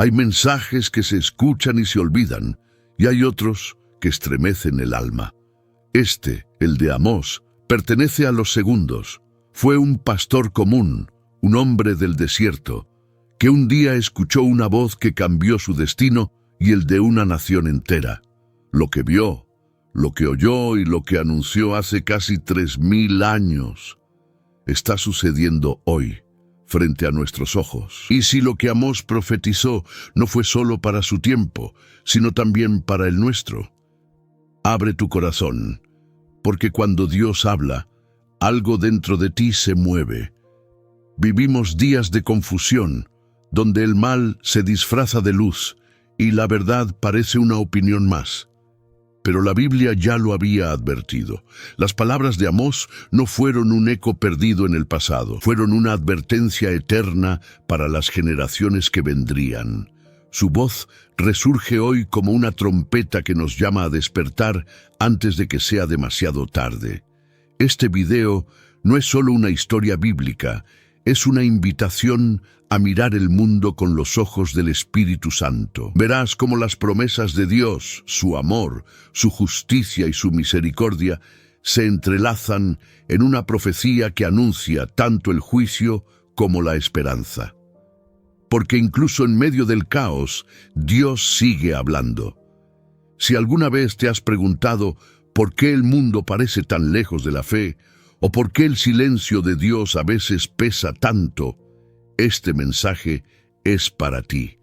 Hay mensajes que se escuchan y se olvidan, y hay otros que estremecen el alma. El de Amós, pertenece a los segundos. Fue un pastor común, un hombre del desierto, que un día escuchó una voz que cambió su destino y el de una nación entera. Lo que vio, lo que oyó y lo que anunció hace casi 3000 años, está sucediendo hoy, frente a nuestros ojos. Y si lo que Amós profetizó no fue solo para su tiempo, sino también para el nuestro, abre tu corazón, porque cuando Dios habla, algo dentro de ti se mueve. Vivimos días de confusión, donde el mal se disfraza de luz y la verdad parece una opinión más. Pero la Biblia ya lo había advertido. Las palabras de Amós no fueron un eco perdido en el pasado, fueron una advertencia eterna para las generaciones que vendrían. Su voz resurge hoy como una trompeta que nos llama a despertar antes de que sea demasiado tarde. Este video no es solo una historia bíblica, es una invitación a mirar el mundo con los ojos del Espíritu Santo. Verás cómo las promesas de Dios, su amor, su justicia y su misericordia se entrelazan en una profecía que anuncia tanto el juicio como la esperanza. Porque incluso en medio del caos, Dios sigue hablando. Si alguna vez te has preguntado por qué el mundo parece tan lejos de la fe, o por qué el silencio de Dios a veces pesa tanto, este mensaje es para ti.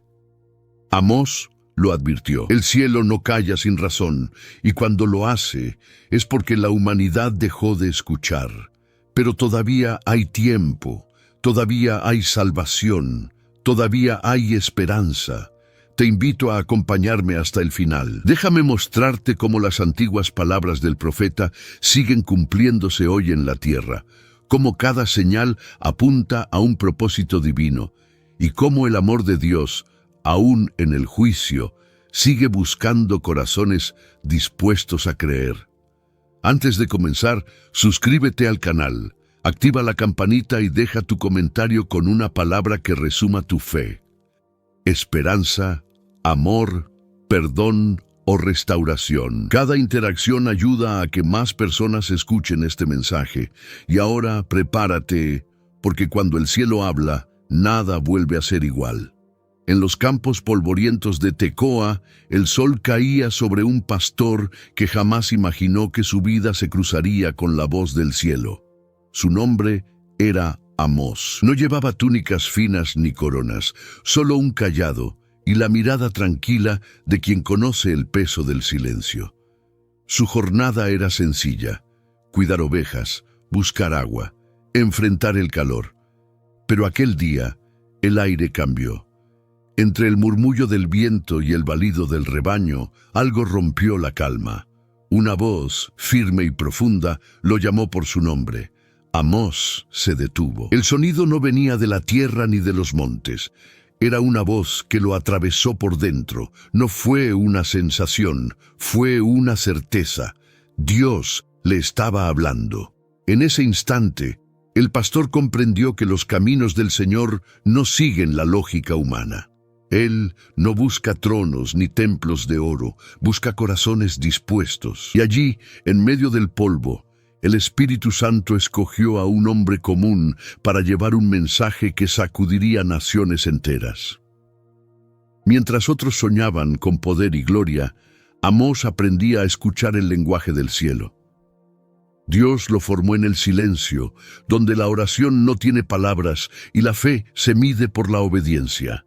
Amós lo advirtió. El cielo no calla sin razón, y cuando lo hace es porque la humanidad dejó de escuchar. Pero todavía hay tiempo, todavía hay salvación, todavía hay esperanza. Te invito a acompañarme hasta el final. Déjame mostrarte cómo las antiguas palabras del profeta siguen cumpliéndose hoy en la tierra, cómo cada señal apunta a un propósito divino, y cómo el amor de Dios, aún en el juicio, sigue buscando corazones dispuestos a creer. Antes de comenzar, suscríbete al canal, activa la campanita y deja tu comentario con una palabra que resuma tu fe. Esperanza, amor, perdón o restauración. Cada interacción ayuda a que más personas escuchen este mensaje. Y ahora prepárate, porque cuando el cielo habla, nada vuelve a ser igual. En los campos polvorientos de Tecoa, el sol caía sobre un pastor que jamás imaginó que su vida se cruzaría con la voz del cielo. Su nombre era Amós. No llevaba túnicas finas ni coronas, solo un cayado y la mirada tranquila de quien conoce el peso del silencio. Su jornada era sencilla: cuidar ovejas, buscar agua, enfrentar el calor. Pero aquel día, el aire cambió. Entre el murmullo del viento y el balido del rebaño, algo rompió la calma. Una voz, firme y profunda, lo llamó por su nombre. Amós se detuvo. El sonido no venía de la tierra ni de los montes. Era una voz que lo atravesó por dentro. No fue una sensación, fue una certeza. Dios le estaba hablando. En ese instante, el pastor comprendió que los caminos del Señor no siguen la lógica humana. Él no busca tronos ni templos de oro, busca corazones dispuestos. Y allí, en medio del polvo, el Espíritu Santo escogió a un hombre común para llevar un mensaje que sacudiría naciones enteras. Mientras otros soñaban con poder y gloria, Amós aprendía a escuchar el lenguaje del cielo. Dios lo formó en el silencio, donde la oración no tiene palabras y la fe se mide por la obediencia.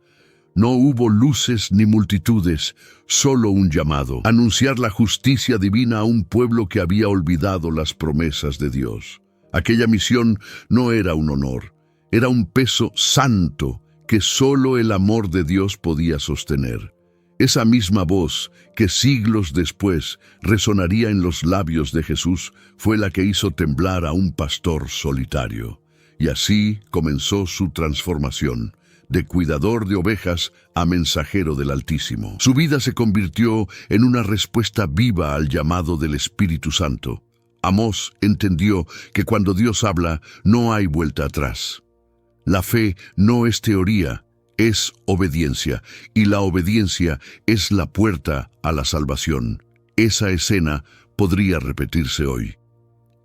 No hubo luces ni multitudes, solo un llamado: anunciar la justicia divina a un pueblo que había olvidado las promesas de Dios. Aquella misión no era un honor, era un peso santo que solo el amor de Dios podía sostener. Esa misma voz que siglos después resonaría en los labios de Jesús fue la que hizo temblar a un pastor solitario. Y así comenzó su transformación, de cuidador de ovejas a mensajero del Altísimo. Su vida se convirtió en una respuesta viva al llamado del Espíritu Santo. Amós entendió que cuando Dios habla, no hay vuelta atrás. La fe no es teoría, es obediencia, y la obediencia es la puerta a la salvación. Esa escena podría repetirse hoy.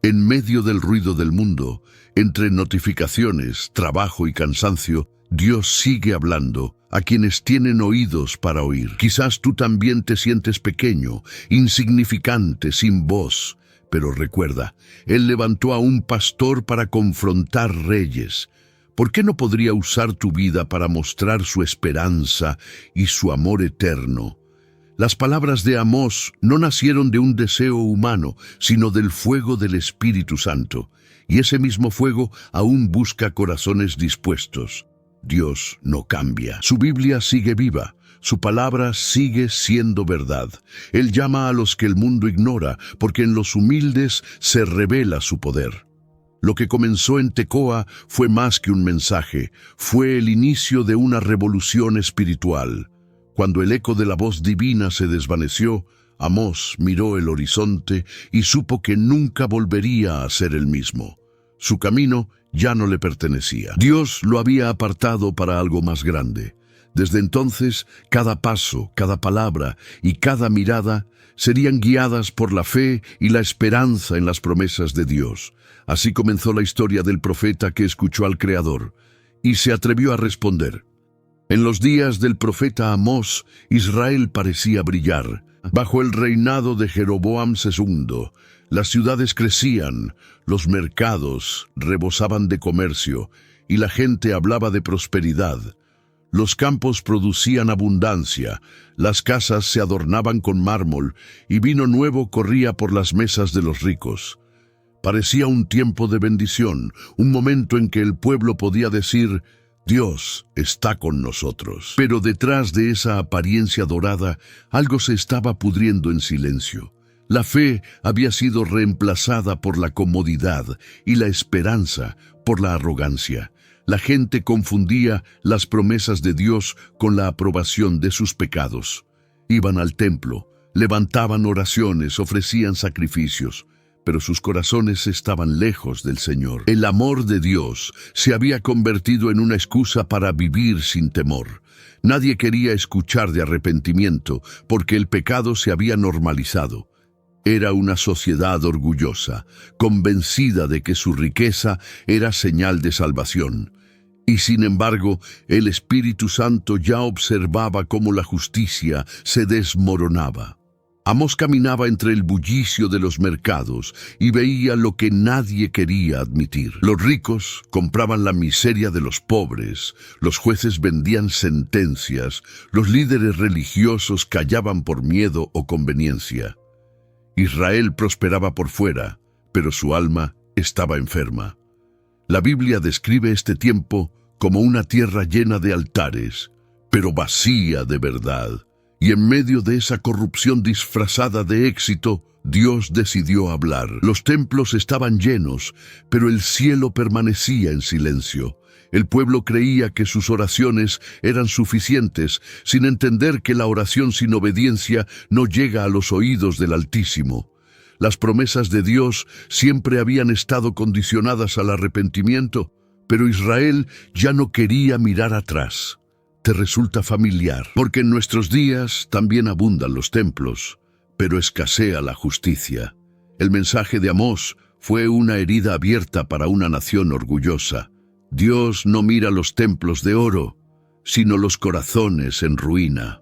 En medio del ruido del mundo, entre notificaciones, trabajo y cansancio, Dios sigue hablando a quienes tienen oídos para oír. Quizás tú también te sientes pequeño, insignificante, sin voz, pero recuerda, Él levantó a un pastor para confrontar reyes. ¿Por qué no podría usar tu vida para mostrar su esperanza y su amor eterno? Las palabras de Amós no nacieron de un deseo humano, sino del fuego del Espíritu Santo, y ese mismo fuego aún busca corazones dispuestos. Dios no cambia. Su Biblia sigue viva. Su palabra sigue siendo verdad. Él llama a los que el mundo ignora, porque en los humildes se revela su poder. Lo que comenzó en Tecoa fue más que un mensaje, fue el inicio de una revolución espiritual. Cuando el eco de la voz divina se desvaneció, Amós miró el horizonte y supo que nunca volvería a ser el mismo. Su camino ya no le pertenecía. Dios lo había apartado para algo más grande. Desde entonces, cada paso, cada palabra y cada mirada serían guiadas por la fe y la esperanza en las promesas de Dios. Así comenzó la historia del profeta que escuchó al Creador y se atrevió a responder. En los días del profeta Amós, Israel parecía brillar. Bajo el reinado de Jeroboam II, las ciudades crecían, los mercados rebosaban de comercio y la gente hablaba de prosperidad. Los campos producían abundancia, las casas se adornaban con mármol y vino nuevo corría por las mesas de los ricos. Parecía un tiempo de bendición, un momento en que el pueblo podía decir: Dios está con nosotros. Pero detrás de esa apariencia dorada, algo se estaba pudriendo en silencio. La fe había sido reemplazada por la comodidad y la esperanza por la arrogancia. La gente confundía las promesas de Dios con la aprobación de sus pecados. Iban al templo, levantaban oraciones, ofrecían sacrificios, pero sus corazones estaban lejos del Señor. El amor de Dios se había convertido en una excusa para vivir sin temor. Nadie quería escuchar de arrepentimiento porque el pecado se había normalizado. Era una sociedad orgullosa, convencida de que su riqueza era señal de salvación. Y sin embargo, el Espíritu Santo ya observaba cómo la justicia se desmoronaba. Amós caminaba entre el bullicio de los mercados y veía lo que nadie quería admitir. Los ricos compraban la miseria de los pobres, los jueces vendían sentencias, los líderes religiosos callaban por miedo o conveniencia. Israel prosperaba por fuera, pero su alma estaba enferma. La Biblia describe este tiempo como una tierra llena de altares, pero vacía de verdad. Y en medio de esa corrupción disfrazada de éxito, Dios decidió hablar. Los templos estaban llenos, pero el cielo permanecía en silencio. El pueblo creía que sus oraciones eran suficientes, sin entender que la oración sin obediencia no llega a los oídos del Altísimo. Las promesas de Dios siempre habían estado condicionadas al arrepentimiento, pero Israel ya no quería mirar atrás. Te resulta familiar, porque en nuestros días también abundan los templos, pero escasea la justicia. El mensaje de Amós fue una herida abierta para una nación orgullosa. Dios no mira los templos de oro, sino los corazones en ruina.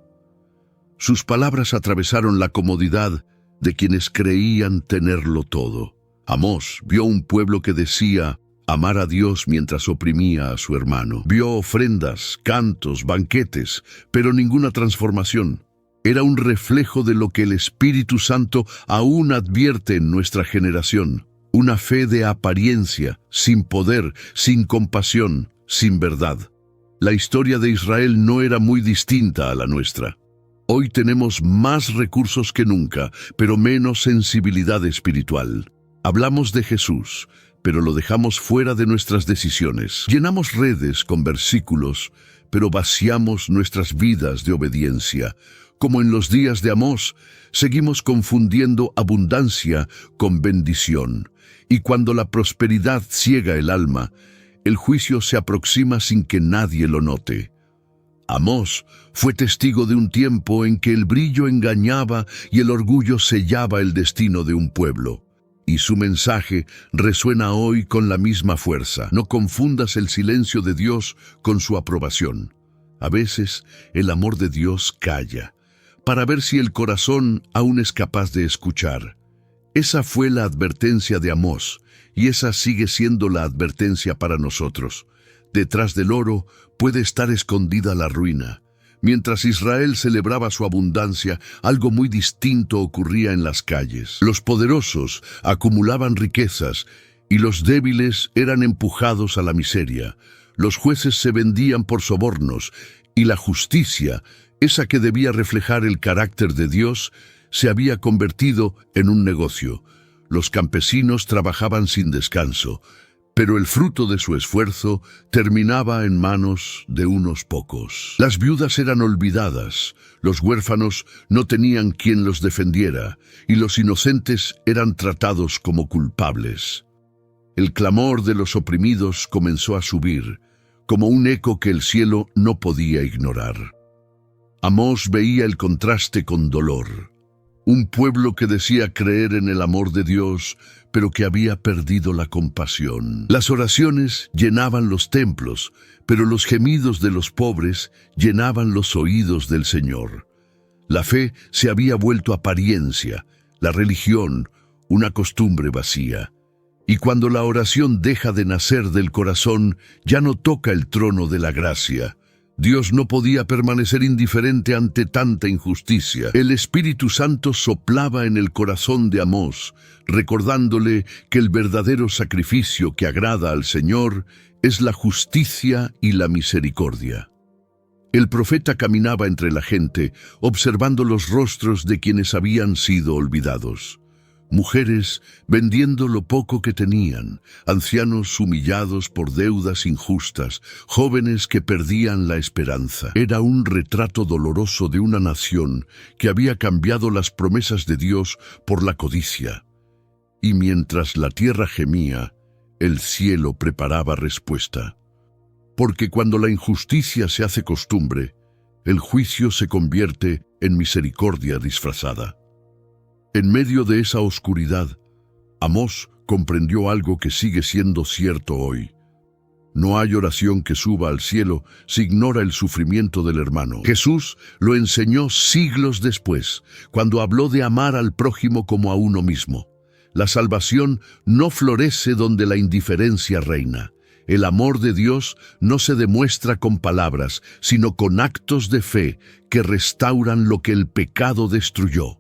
Sus palabras atravesaron la comodidad de quienes creían tenerlo todo. Amós vio un pueblo que decía amar a Dios mientras oprimía a su hermano. Vio ofrendas, cantos, banquetes, pero ninguna transformación. Era un reflejo de lo que el Espíritu Santo aún advierte en nuestra generación. Una fe de apariencia, sin poder, sin compasión, sin verdad. La historia de Israel no era muy distinta a la nuestra. Hoy tenemos más recursos que nunca, pero menos sensibilidad espiritual. Hablamos de Jesús, pero lo dejamos fuera de nuestras decisiones. Llenamos redes con versículos, pero vaciamos nuestras vidas de obediencia. Como en los días de Amós, seguimos confundiendo abundancia con bendición. Y cuando la prosperidad ciega el alma, el juicio se aproxima sin que nadie lo note. Amós fue testigo de un tiempo en que el brillo engañaba y el orgullo sellaba el destino de un pueblo. Y su mensaje resuena hoy con la misma fuerza. No confundas el silencio de Dios con su aprobación. A veces el amor de Dios calla, para ver si el corazón aún es capaz de escuchar. Esa fue la advertencia de Amós, y esa sigue siendo la advertencia para nosotros. Detrás del oro puede estar escondida la ruina. Mientras Israel celebraba su abundancia, algo muy distinto ocurría en las calles. Los poderosos acumulaban riquezas y los débiles eran empujados a la miseria. Los jueces se vendían por sobornos y la justicia, esa que debía reflejar el carácter de Dios, se había convertido en un negocio. Los campesinos trabajaban sin descanso, pero el fruto de su esfuerzo terminaba en manos de unos pocos. Las viudas eran olvidadas, los huérfanos no tenían quien los defendiera, y los inocentes eran tratados como culpables. El clamor de los oprimidos comenzó a subir, como un eco que el cielo no podía ignorar. Amós veía el contraste con dolor. Un pueblo que decía creer en el amor de Dios, pero que había perdido la compasión. Las oraciones llenaban los templos, pero los gemidos de los pobres llenaban los oídos del Señor. La fe se había vuelto apariencia, la religión, una costumbre vacía. Y cuando la oración deja de nacer del corazón, ya no toca el trono de la gracia. Dios no podía permanecer indiferente ante tanta injusticia. El Espíritu Santo soplaba en el corazón de Amós, recordándole que el verdadero sacrificio que agrada al Señor es la justicia y la misericordia. El profeta caminaba entre la gente, observando los rostros de quienes habían sido olvidados. Mujeres vendiendo lo poco que tenían, ancianos humillados por deudas injustas, jóvenes que perdían la esperanza. Era un retrato doloroso de una nación que había cambiado las promesas de Dios por la codicia. Y mientras la tierra gemía, el cielo preparaba respuesta. Porque cuando la injusticia se hace costumbre, el juicio se convierte en misericordia disfrazada. En medio de esa oscuridad, Amós comprendió algo que sigue siendo cierto hoy. No hay oración que suba al cielo si ignora el sufrimiento del hermano. Jesús lo enseñó siglos después, cuando habló de amar al prójimo como a uno mismo. La salvación no florece donde la indiferencia reina. El amor de Dios no se demuestra con palabras, sino con actos de fe que restauran lo que el pecado destruyó.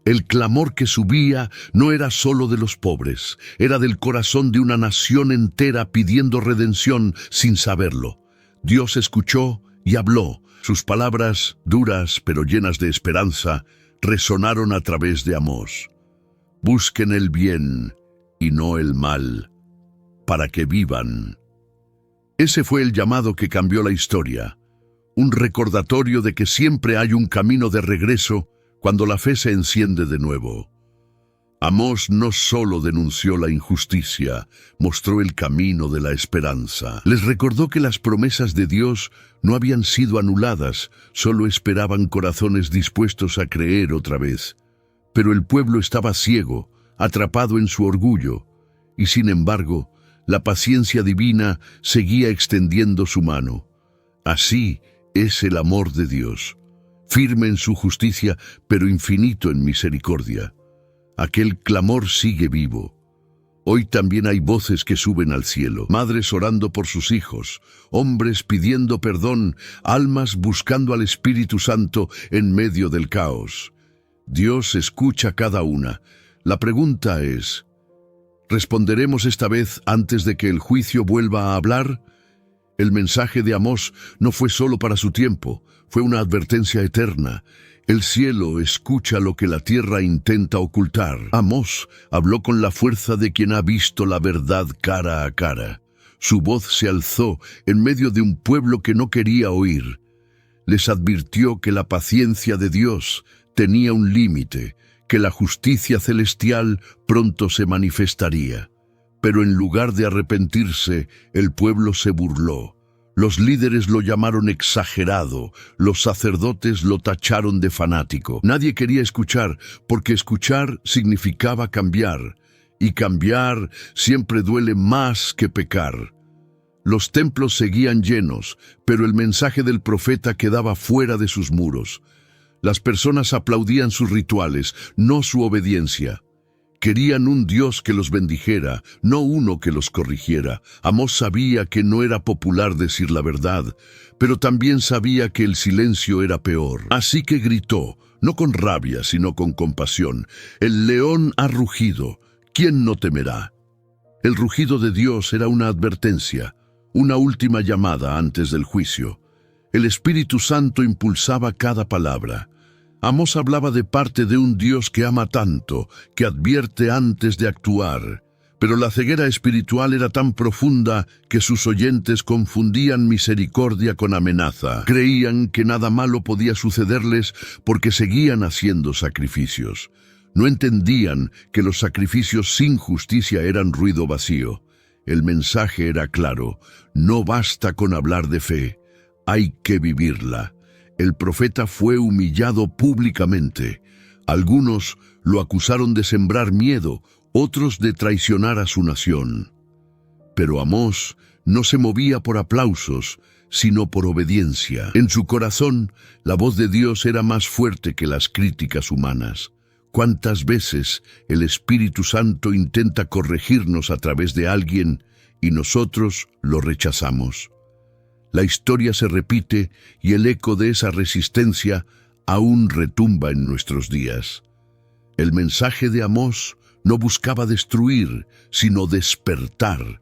El clamor que subía no era solo de los pobres, era del corazón de una nación entera pidiendo redención sin saberlo. Dios escuchó y habló. Sus palabras, duras pero llenas de esperanza, resonaron a través de Amós. Busquen el bien y no el mal, para que vivan. Ese fue el llamado que cambió la historia, un recordatorio de que siempre hay un camino de regreso cuando la fe se enciende de nuevo. Amós no solo denunció la injusticia, mostró el camino de la esperanza. Les recordó que las promesas de Dios no habían sido anuladas, solo esperaban corazones dispuestos a creer otra vez. Pero el pueblo estaba ciego, atrapado en su orgullo, y sin embargo, la paciencia divina seguía extendiendo su mano. Así es el amor de Dios. Firme en su justicia, pero infinito en misericordia. Aquel clamor sigue vivo. Hoy también hay voces que suben al cielo, madres orando por sus hijos, hombres pidiendo perdón, almas buscando al Espíritu Santo en medio del caos. Dios escucha cada una. La pregunta es, ¿responderemos esta vez antes de que el juicio vuelva a hablar? El mensaje de Amós no fue solo para su tiempo, fue una advertencia eterna. El cielo escucha lo que la tierra intenta ocultar. Amós habló con la fuerza de quien ha visto la verdad cara a cara. Su voz se alzó en medio de un pueblo que no quería oír. Les advirtió que la paciencia de Dios tenía un límite, que la justicia celestial pronto se manifestaría. Pero en lugar de arrepentirse, el pueblo se burló. Los líderes lo llamaron exagerado, los sacerdotes lo tacharon de fanático. Nadie quería escuchar, porque escuchar significaba cambiar, y cambiar siempre duele más que pecar. Los templos seguían llenos, pero el mensaje del profeta quedaba fuera de sus muros. Las personas aplaudían sus rituales, no su obediencia. Querían un Dios que los bendijera, no uno que los corrigiera. Amós sabía que no era popular decir la verdad, pero también sabía que el silencio era peor. Así que gritó, no con rabia, sino con compasión: «El león ha rugido, ¿quién no temerá?». El rugido de Dios era una advertencia, una última llamada antes del juicio. El Espíritu Santo impulsaba cada palabra. Amós hablaba de parte de un Dios que ama tanto, que advierte antes de actuar. Pero la ceguera espiritual era tan profunda que sus oyentes confundían misericordia con amenaza. Creían que nada malo podía sucederles porque seguían haciendo sacrificios. No entendían que los sacrificios sin justicia eran ruido vacío. El mensaje era claro: no basta con hablar de fe, hay que vivirla. El profeta fue humillado públicamente. Algunos lo acusaron de sembrar miedo, otros de traicionar a su nación. Pero Amós no se movía por aplausos, sino por obediencia. En su corazón, la voz de Dios era más fuerte que las críticas humanas. ¿Cuántas veces el Espíritu Santo intenta corregirnos a través de alguien y nosotros lo rechazamos? La historia se repite y el eco de esa resistencia aún retumba en nuestros días. El mensaje de Amós no buscaba destruir, sino despertar.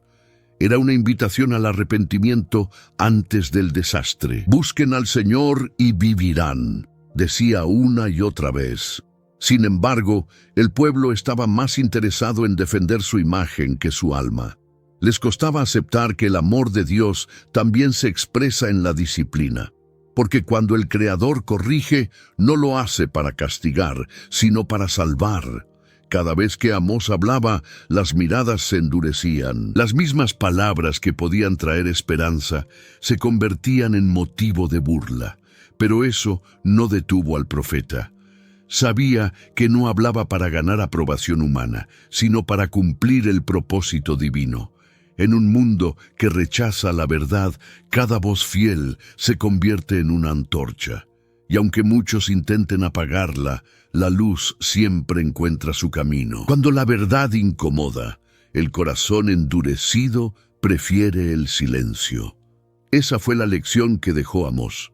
Era una invitación al arrepentimiento antes del desastre. «Busquen al Señor y vivirán», decía una y otra vez. Sin embargo, el pueblo estaba más interesado en defender su imagen que su alma. Les costaba aceptar que el amor de Dios también se expresa en la disciplina, porque cuando el Creador corrige, no lo hace para castigar, sino para salvar. Cada vez que Amós hablaba, las miradas se endurecían. Las mismas palabras que podían traer esperanza se convertían en motivo de burla. Pero eso no detuvo al profeta. Sabía que no hablaba para ganar aprobación humana, sino para cumplir el propósito divino. En un mundo que rechaza la verdad, cada voz fiel se convierte en una antorcha. Y aunque muchos intenten apagarla, la luz siempre encuentra su camino. Cuando la verdad incomoda, el corazón endurecido prefiere el silencio. Esa fue la lección que dejó Amós.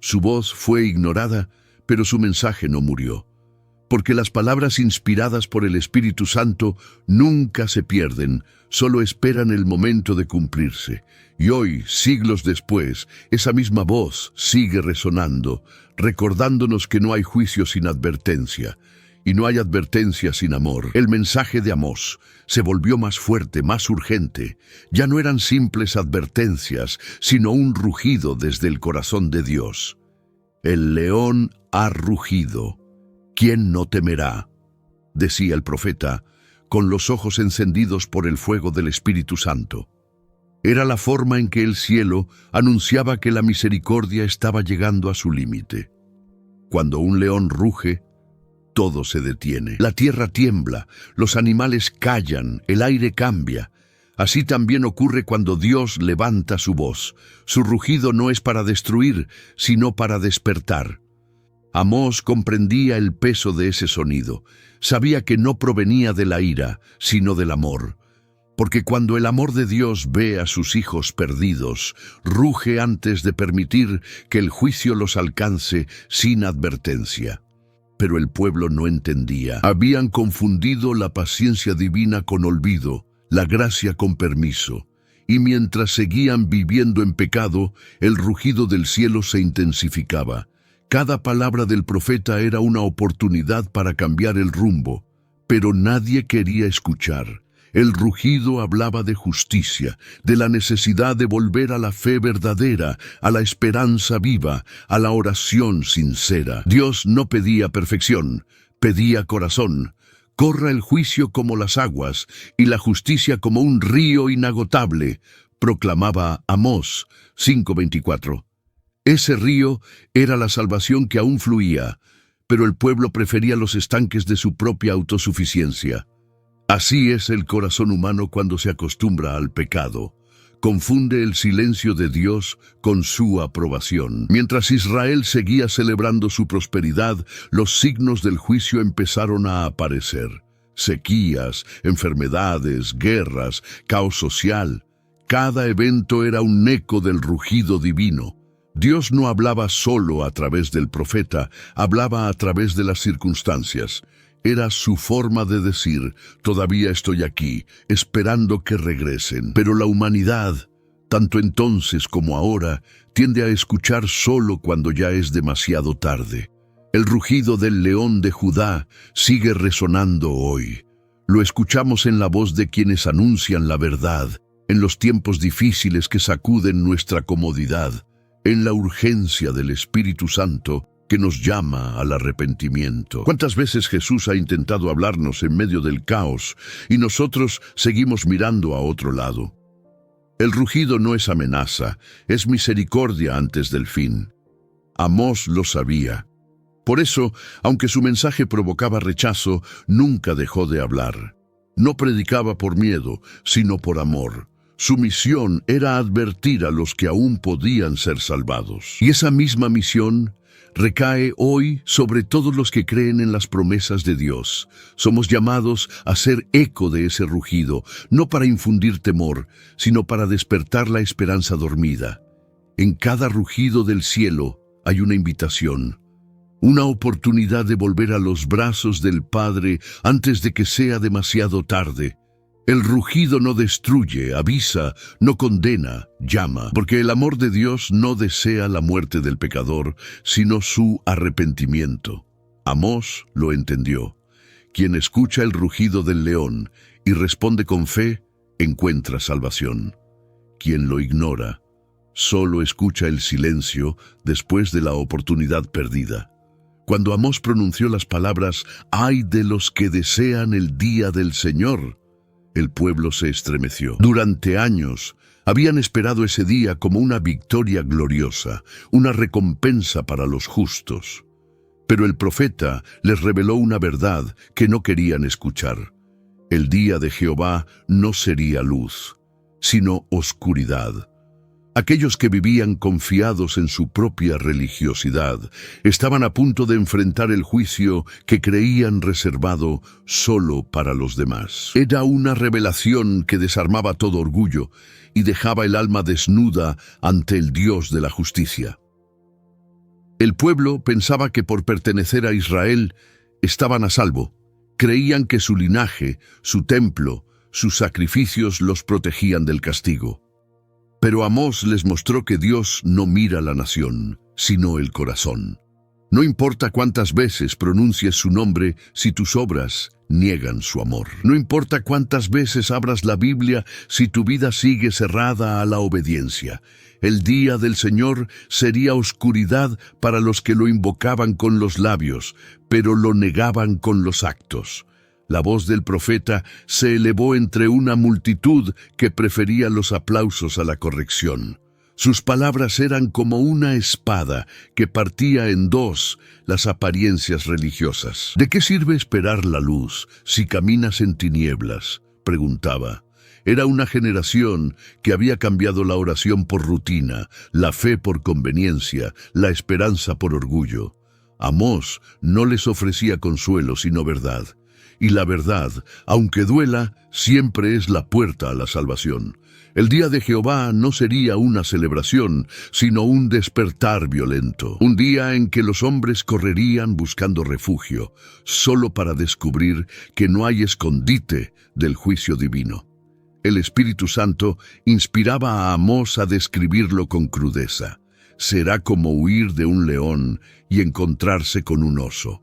Su voz fue ignorada, pero su mensaje no murió. Porque las palabras inspiradas por el Espíritu Santo nunca se pierden, solo esperan el momento de cumplirse. Y hoy, siglos después, esa misma voz sigue resonando, recordándonos que no hay juicio sin advertencia, y no hay advertencia sin amor. El mensaje de Amós se volvió más fuerte, más urgente. Ya no eran simples advertencias, sino un rugido desde el corazón de Dios. El león ha rugido. ¿Quién no temerá?, decía el profeta, con los ojos encendidos por el fuego del Espíritu Santo. Era la forma en que el cielo anunciaba que la misericordia estaba llegando a su límite. Cuando un león ruge, todo se detiene. La tierra tiembla, los animales callan, el aire cambia. Así también ocurre cuando Dios levanta su voz. Su rugido no es para destruir, sino para despertar. Amós comprendía el peso de ese sonido. Sabía que no provenía de la ira, sino del amor. Porque cuando el amor de Dios ve a sus hijos perdidos, ruge antes de permitir que el juicio los alcance sin advertencia. Pero el pueblo no entendía. Habían confundido la paciencia divina con olvido, la gracia con permiso. Y mientras seguían viviendo en pecado, el rugido del cielo se intensificaba. Cada palabra del profeta era una oportunidad para cambiar el rumbo, pero nadie quería escuchar. El rugido hablaba de justicia, de la necesidad de volver a la fe verdadera, a la esperanza viva, a la oración sincera. Dios no pedía perfección, pedía corazón. Corra el juicio como las aguas y la justicia como un río inagotable. proclamaba Amós 5:24. Ese río era la salvación que aún fluía, pero el pueblo prefería los estanques de su propia autosuficiencia. Así es el corazón humano cuando se acostumbra al pecado. Confunde el silencio de Dios con su aprobación. Mientras Israel seguía celebrando su prosperidad, los signos del juicio empezaron a aparecer. Sequías, enfermedades, guerras, caos social. Cada evento era un eco del rugido divino. Dios no hablaba solo a través del profeta, hablaba a través de las circunstancias. Era su forma de decir, todavía estoy aquí, esperando que regresen. Pero la humanidad, tanto entonces como ahora, tiende a escuchar solo cuando ya es demasiado tarde. El rugido del león de Judá sigue resonando hoy. Lo escuchamos en la voz de quienes anuncian la verdad, en los tiempos difíciles que sacuden nuestra comodidad, en la urgencia del Espíritu Santo que nos llama al arrepentimiento. ¿Cuántas veces Jesús ha intentado hablarnos en medio del caos y nosotros seguimos mirando a otro lado? El rugido no es amenaza, es misericordia antes del fin. Amós lo sabía. Por eso, aunque su mensaje provocaba rechazo, nunca dejó de hablar. No predicaba por miedo, sino por amor. Su misión era advertir a los que aún podían ser salvados. Y esa misma misión recae hoy sobre todos los que creen en las promesas de Dios. Somos llamados a ser eco de ese rugido, no para infundir temor, sino para despertar la esperanza dormida. En cada rugido del cielo hay una invitación, una oportunidad de volver a los brazos del Padre antes de que sea demasiado tarde. El rugido no destruye, avisa, no condena, llama, porque el amor de Dios no desea la muerte del pecador, sino su arrepentimiento. Amós lo entendió. Quien escucha el rugido del león y responde con fe, encuentra salvación. Quien lo ignora, solo escucha el silencio después de la oportunidad perdida. Cuando Amós pronunció las palabras, «Ay de los que desean el día del Señor», el pueblo se estremeció. Durante años habían esperado ese día como una victoria gloriosa, una recompensa para los justos. Pero el profeta les reveló una verdad que no querían escuchar. El día de Jehová no sería luz, sino oscuridad. Aquellos que vivían confiados en su propia religiosidad estaban a punto de enfrentar el juicio que creían reservado solo para los demás. Era una revelación que desarmaba todo orgullo y dejaba el alma desnuda ante el Dios de la justicia. El pueblo pensaba que por pertenecer a Israel estaban a salvo. Creían que su linaje, su templo, sus sacrificios los protegían del castigo. Pero Amós les mostró que Dios no mira la nación, sino el corazón. No importa cuántas veces pronuncies su nombre si tus obras niegan su amor. No importa cuántas veces abras la Biblia si tu vida sigue cerrada a la obediencia. El día del Señor sería oscuridad para los que lo invocaban con los labios, pero lo negaban con los actos. La voz del profeta se elevó entre una multitud que prefería los aplausos a la corrección. Sus palabras eran como una espada que partía en dos las apariencias religiosas. ¿De qué sirve esperar la luz si caminas en tinieblas?, preguntaba. Era una generación que había cambiado la oración por rutina, la fe por conveniencia, la esperanza por orgullo. Amós no les ofrecía consuelo sino verdad. Y la verdad, aunque duela, siempre es la puerta a la salvación. El día de Jehová no sería una celebración, sino un despertar violento. Un día en que los hombres correrían buscando refugio, solo para descubrir que no hay escondite del juicio divino. El Espíritu Santo inspiraba a Amós a describirlo con crudeza. Será como huir de un león y encontrarse con un oso.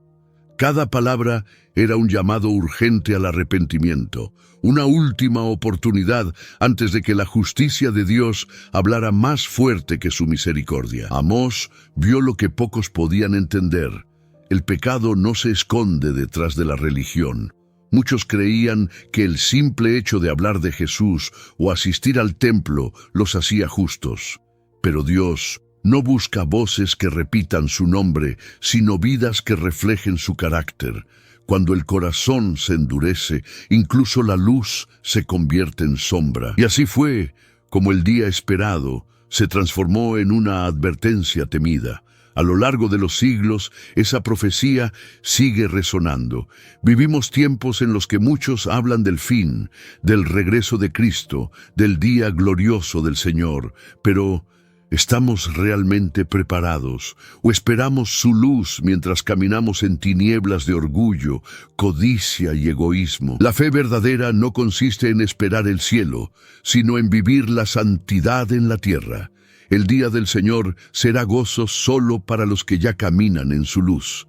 Cada palabra era un llamado urgente al arrepentimiento, una última oportunidad antes de que la justicia de Dios hablara más fuerte que su misericordia. Amós vio lo que pocos podían entender. El pecado no se esconde detrás de la religión. Muchos creían que el simple hecho de hablar de Jesús o asistir al templo los hacía justos. Pero Dios no busca voces que repitan su nombre, sino vidas que reflejen su carácter. Cuando el corazón se endurece, incluso la luz se convierte en sombra. Y así fue como el día esperado se transformó en una advertencia temida. A lo largo de los siglos, esa profecía sigue resonando. Vivimos tiempos en los que muchos hablan del fin, del regreso de Cristo, del día glorioso del Señor, pero ¿estamos realmente preparados o esperamos su luz mientras caminamos en tinieblas de orgullo, codicia y egoísmo? La fe verdadera no consiste en esperar el cielo, sino en vivir la santidad en la tierra. El día del Señor será gozo solo para los que ya caminan en su luz.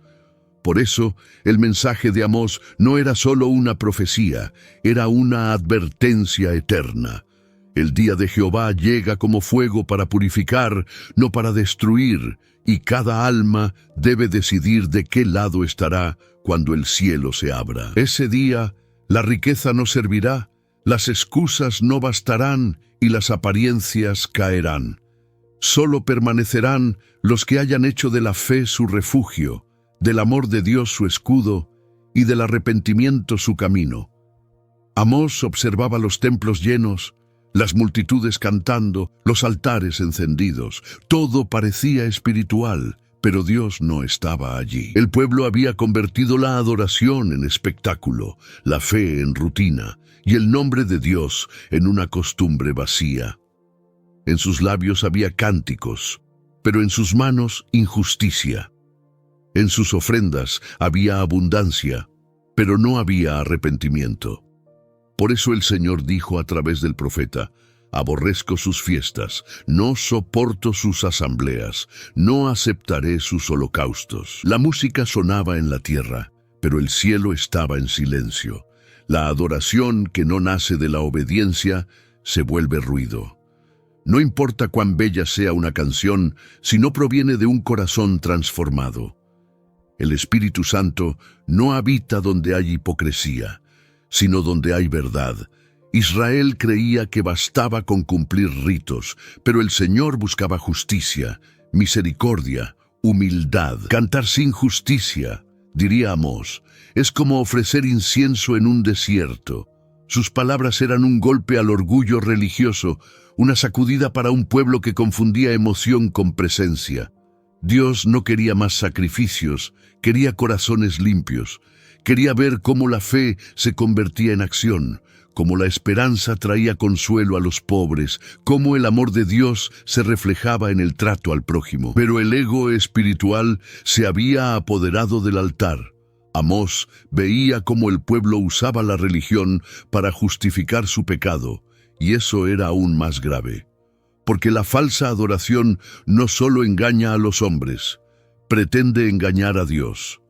Por eso, el mensaje de Amós no era solo una profecía, era una advertencia eterna. El día de Jehová llega como fuego para purificar, no para destruir, y cada alma debe decidir de qué lado estará cuando el cielo se abra. Ese día, la riqueza no servirá, las excusas no bastarán y las apariencias caerán. Solo permanecerán los que hayan hecho de la fe su refugio, del amor de Dios su escudo y del arrepentimiento su camino. Amós observaba los templos llenos, las multitudes cantando, los altares encendidos. Todo parecía espiritual, pero Dios no estaba allí. El pueblo había convertido la adoración en espectáculo, la fe en rutina y el nombre de Dios en una costumbre vacía. En sus labios había cánticos, pero en sus manos injusticia. En sus ofrendas había abundancia, pero no había arrepentimiento. Por eso el Señor dijo a través del profeta: aborrezco sus fiestas, no soporto sus asambleas, no aceptaré sus holocaustos. La música sonaba en la tierra, pero el cielo estaba en silencio. La adoración que no nace de la obediencia se vuelve ruido. No importa cuán bella sea una canción, si no proviene de un corazón transformado. El Espíritu Santo no habita donde hay hipocresía, sino donde hay verdad. Israel creía que bastaba con cumplir ritos, pero el Señor buscaba justicia, misericordia, humildad. Cantar sin justicia, diría Amós, es como ofrecer incienso en un desierto. Sus palabras eran un golpe al orgullo religioso, una sacudida para un pueblo que confundía emoción con presencia. Dios no quería más sacrificios, quería corazones limpios. Quería ver cómo la fe se convertía en acción, cómo la esperanza traía consuelo a los pobres, cómo el amor de Dios se reflejaba en el trato al prójimo. Pero el ego espiritual se había apoderado del altar. Amós veía cómo el pueblo usaba la religión para justificar su pecado, y eso era aún más grave. Porque la falsa adoración no solo engaña a los hombres, pretende engañar a Dios.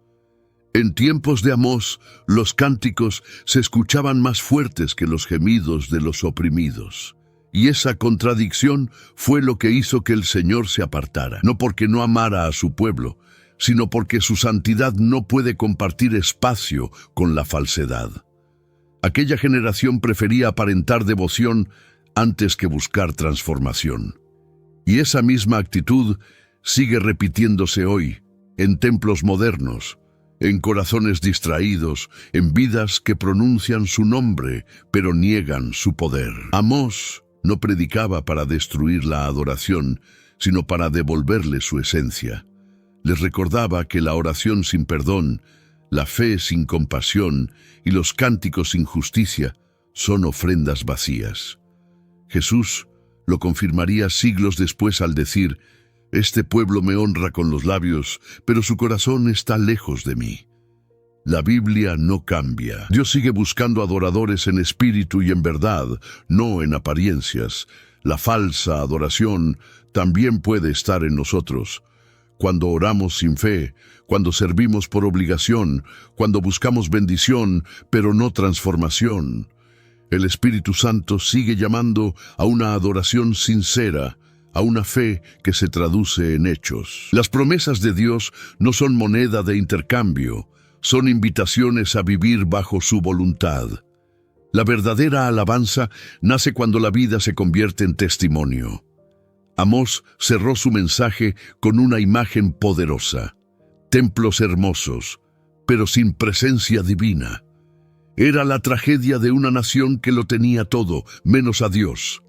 En tiempos de Amós, los cánticos se escuchaban más fuertes que los gemidos de los oprimidos. Y esa contradicción fue lo que hizo que el Señor se apartara, no porque no amara a su pueblo, sino porque su santidad no puede compartir espacio con la falsedad. Aquella generación prefería aparentar devoción antes que buscar transformación. Y esa misma actitud sigue repitiéndose hoy, en templos modernos, en corazones distraídos, en vidas que pronuncian su nombre, pero niegan su poder. Amós no predicaba para destruir la adoración, sino para devolverle su esencia. Les recordaba que la oración sin perdón, la fe sin compasión y los cánticos sin justicia son ofrendas vacías. Jesús lo confirmaría siglos después al decir: este pueblo me honra con los labios, pero su corazón está lejos de mí. La Biblia no cambia. Dios sigue buscando adoradores en espíritu y en verdad, no en apariencias. La falsa adoración también puede estar en nosotros. Cuando oramos sin fe, cuando servimos por obligación, cuando buscamos bendición, pero no transformación. El Espíritu Santo sigue llamando a una adoración sincera, a una fe que se traduce en hechos. Las promesas de Dios no son moneda de intercambio, son invitaciones a vivir bajo su voluntad. La verdadera alabanza nace cuando la vida se convierte en testimonio. Amós cerró su mensaje con una imagen poderosa: templos hermosos, pero sin presencia divina. Era la tragedia de una nación que lo tenía todo, menos a Dios.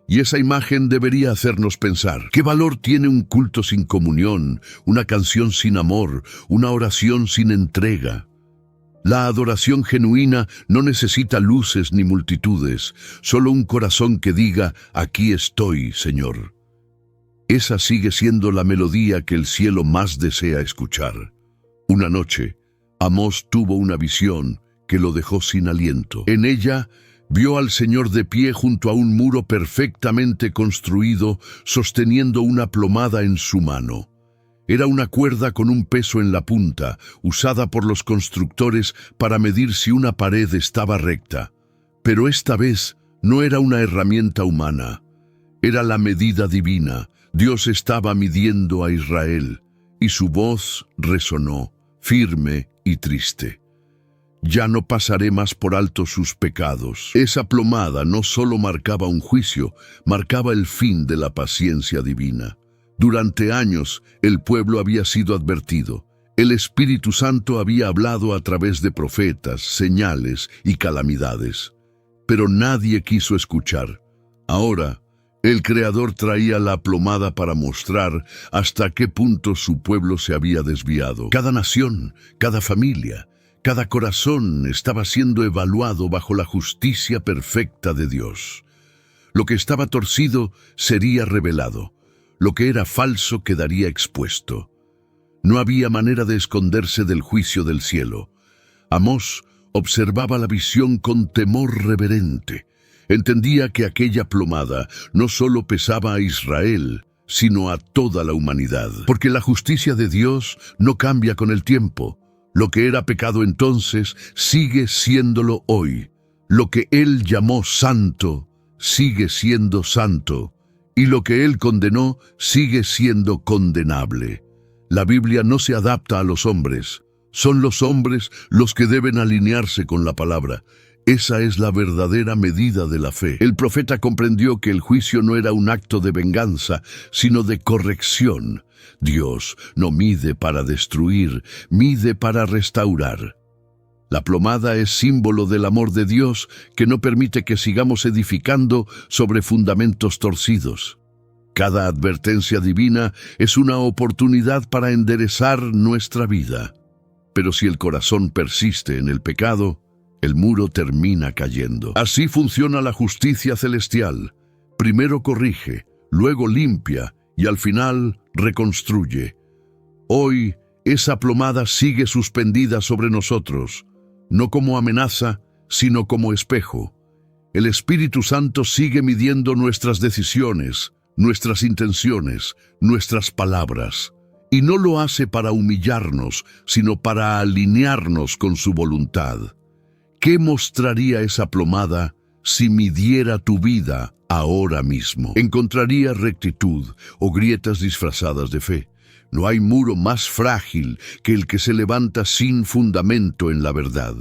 Y esa imagen debería hacernos pensar: ¿qué valor tiene un culto sin comunión, una canción sin amor, una oración sin entrega? La adoración genuina no necesita luces ni multitudes, solo un corazón que diga: aquí estoy, Señor. Esa sigue siendo la melodía que el cielo más desea escuchar. Una noche, Amós tuvo una visión que lo dejó sin aliento. En ella, vio al Señor de pie junto a un muro perfectamente construido, sosteniendo una plomada en su mano. Era una cuerda con un peso en la punta, usada por los constructores para medir si una pared estaba recta. Pero esta vez no era una herramienta humana, era la medida divina. Dios estaba midiendo a Israel, y su voz resonó, firme y triste: ya no pasaré más por alto sus pecados. Esa plomada no solo marcaba un juicio, marcaba el fin de la paciencia divina. Durante años, el pueblo había sido advertido. El Espíritu Santo había hablado a través de profetas, señales y calamidades. Pero nadie quiso escuchar. Ahora, el Creador traía la plomada para mostrar hasta qué punto su pueblo se había desviado. Cada nación, cada familia, cada corazón estaba siendo evaluado bajo la justicia perfecta de Dios. Lo que estaba torcido sería revelado. Lo que era falso quedaría expuesto. No había manera de esconderse del juicio del cielo. Amós observaba la visión con temor reverente. Entendía que aquella plomada no solo pesaba a Israel, sino a toda la humanidad. Porque la justicia de Dios no cambia con el tiempo. Lo que era pecado entonces sigue siéndolo hoy. Lo que Él llamó santo sigue siendo santo. Y lo que Él condenó sigue siendo condenable. La Biblia no se adapta a los hombres. Son los hombres los que deben alinearse con la palabra. Esa es la verdadera medida de la fe. El profeta comprendió que el juicio no era un acto de venganza, sino de corrección. Dios no mide para destruir, mide para restaurar. La plomada es símbolo del amor de Dios que no permite que sigamos edificando sobre fundamentos torcidos. Cada advertencia divina es una oportunidad para enderezar nuestra vida. Pero si el corazón persiste en el pecado, el muro termina cayendo. Así funciona la justicia celestial. Primero corrige, luego limpia y al final reconstruye. Hoy, esa plomada sigue suspendida sobre nosotros, no como amenaza, sino como espejo. El Espíritu Santo sigue midiendo nuestras decisiones, nuestras intenciones, nuestras palabras. Y no lo hace para humillarnos, sino para alinearnos con su voluntad. ¿Qué mostraría esa plomada si midiera tu vida ahora mismo? ¿Encontraría rectitud o grietas disfrazadas de fe? No hay muro más frágil que el que se levanta sin fundamento en la verdad.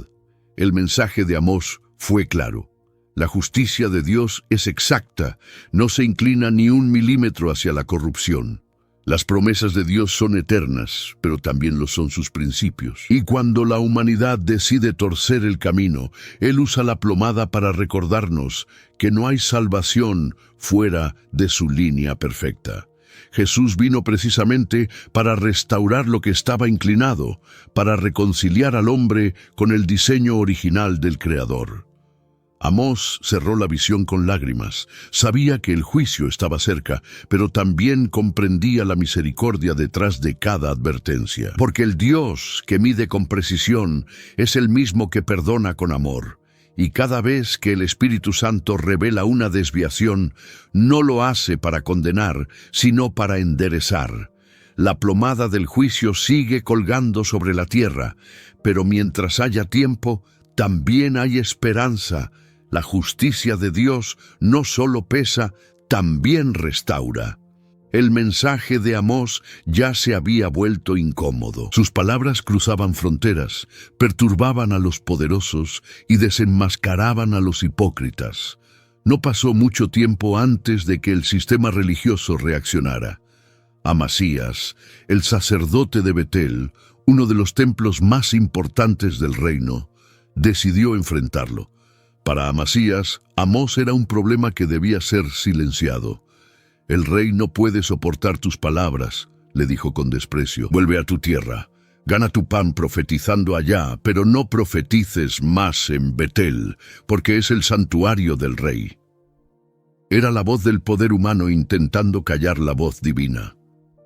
El mensaje de Amós fue claro. La justicia de Dios es exacta, no se inclina ni un milímetro hacia la corrupción. Las promesas de Dios son eternas, pero también lo son sus principios. Y cuando la humanidad decide torcer el camino, Él usa la plomada para recordarnos que no hay salvación fuera de su línea perfecta. Jesús vino precisamente para restaurar lo que estaba inclinado, para reconciliar al hombre con el diseño original del Creador. Amós cerró la visión con lágrimas. Sabía que el juicio estaba cerca, pero también comprendía la misericordia detrás de cada advertencia. Porque el Dios que mide con precisión es el mismo que perdona con amor. Y cada vez que el Espíritu Santo revela una desviación, no lo hace para condenar, sino para enderezar. La plomada del juicio sigue colgando sobre la tierra, pero mientras haya tiempo, también hay esperanza. La justicia de Dios no solo pesa, también restaura. El mensaje de Amós ya se había vuelto incómodo. Sus palabras cruzaban fronteras, perturbaban a los poderosos y desenmascaraban a los hipócritas. No pasó mucho tiempo antes de que el sistema religioso reaccionara. Amasías, el sacerdote de Betel, uno de los templos más importantes del reino, decidió enfrentarlo. Para Amasías, Amós era un problema que debía ser silenciado. «El rey no puede soportar tus palabras», le dijo con desprecio. «Vuelve a tu tierra, gana tu pan profetizando allá, pero no profetices más en Betel, porque es el santuario del rey». Era la voz del poder humano intentando callar la voz divina.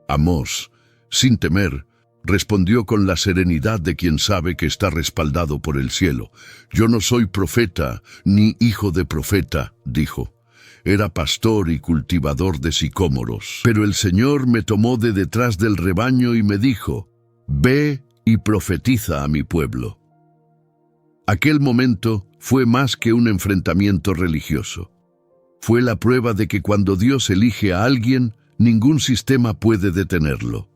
Amós, sin temer, respondió con la serenidad de quien sabe que está respaldado por el cielo. «Yo no soy profeta, ni hijo de profeta», dijo. «Era pastor y cultivador de sicómoros. Pero el Señor me tomó de detrás del rebaño y me dijo, ve y profetiza a mi pueblo». Aquel momento fue más que un enfrentamiento religioso. Fue la prueba de que cuando Dios elige a alguien, ningún sistema puede detenerlo.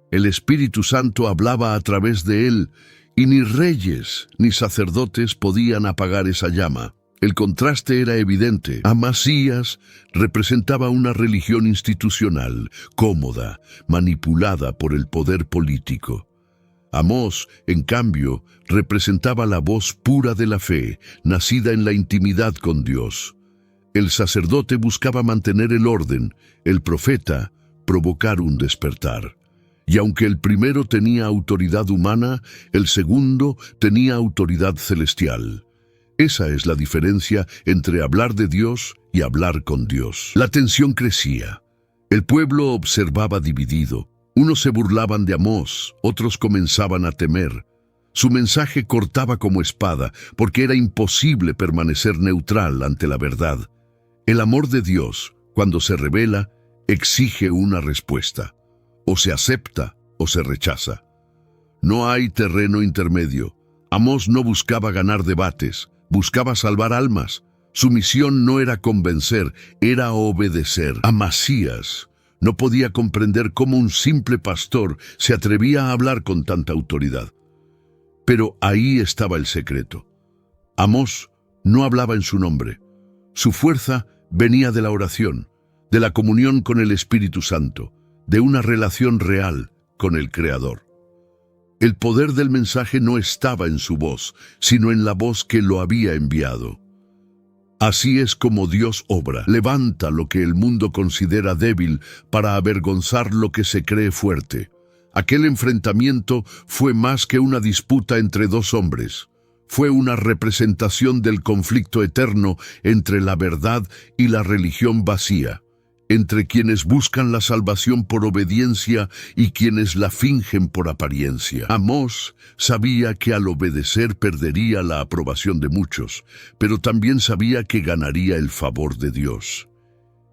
El Espíritu Santo hablaba a través de él, y ni reyes ni sacerdotes podían apagar esa llama. El contraste era evidente. Amasías representaba una religión institucional, cómoda, manipulada por el poder político. Amós, en cambio, representaba la voz pura de la fe, nacida en la intimidad con Dios. El sacerdote buscaba mantener el orden, el profeta, provocar un despertar. Y aunque el primero tenía autoridad humana, el segundo tenía autoridad celestial. Esa es la diferencia entre hablar de Dios y hablar con Dios. La tensión crecía. El pueblo observaba dividido. Unos se burlaban de Amós, otros comenzaban a temer. Su mensaje cortaba como espada, porque era imposible permanecer neutral ante la verdad. El amor de Dios, cuando se revela, exige una respuesta. O se acepta o se rechaza. No hay terreno intermedio. Amós no buscaba ganar debates, buscaba salvar almas. Su misión no era convencer, era obedecer. Amasías no podía comprender cómo un simple pastor se atrevía a hablar con tanta autoridad. Pero ahí estaba el secreto. Amós no hablaba en su nombre. Su fuerza venía de la oración, de la comunión con el Espíritu Santo, de una relación real con el Creador. El poder del mensaje no estaba en su voz, sino en la voz que lo había enviado. Así es como Dios obra. Levanta lo que el mundo considera débil para avergonzar lo que se cree fuerte. Aquel enfrentamiento fue más que una disputa entre dos hombres. Fue una representación del conflicto eterno entre la verdad y la religión vacía, entre quienes buscan la salvación por obediencia y quienes la fingen por apariencia. Amós sabía que al obedecer perdería la aprobación de muchos, pero también sabía que ganaría el favor de Dios.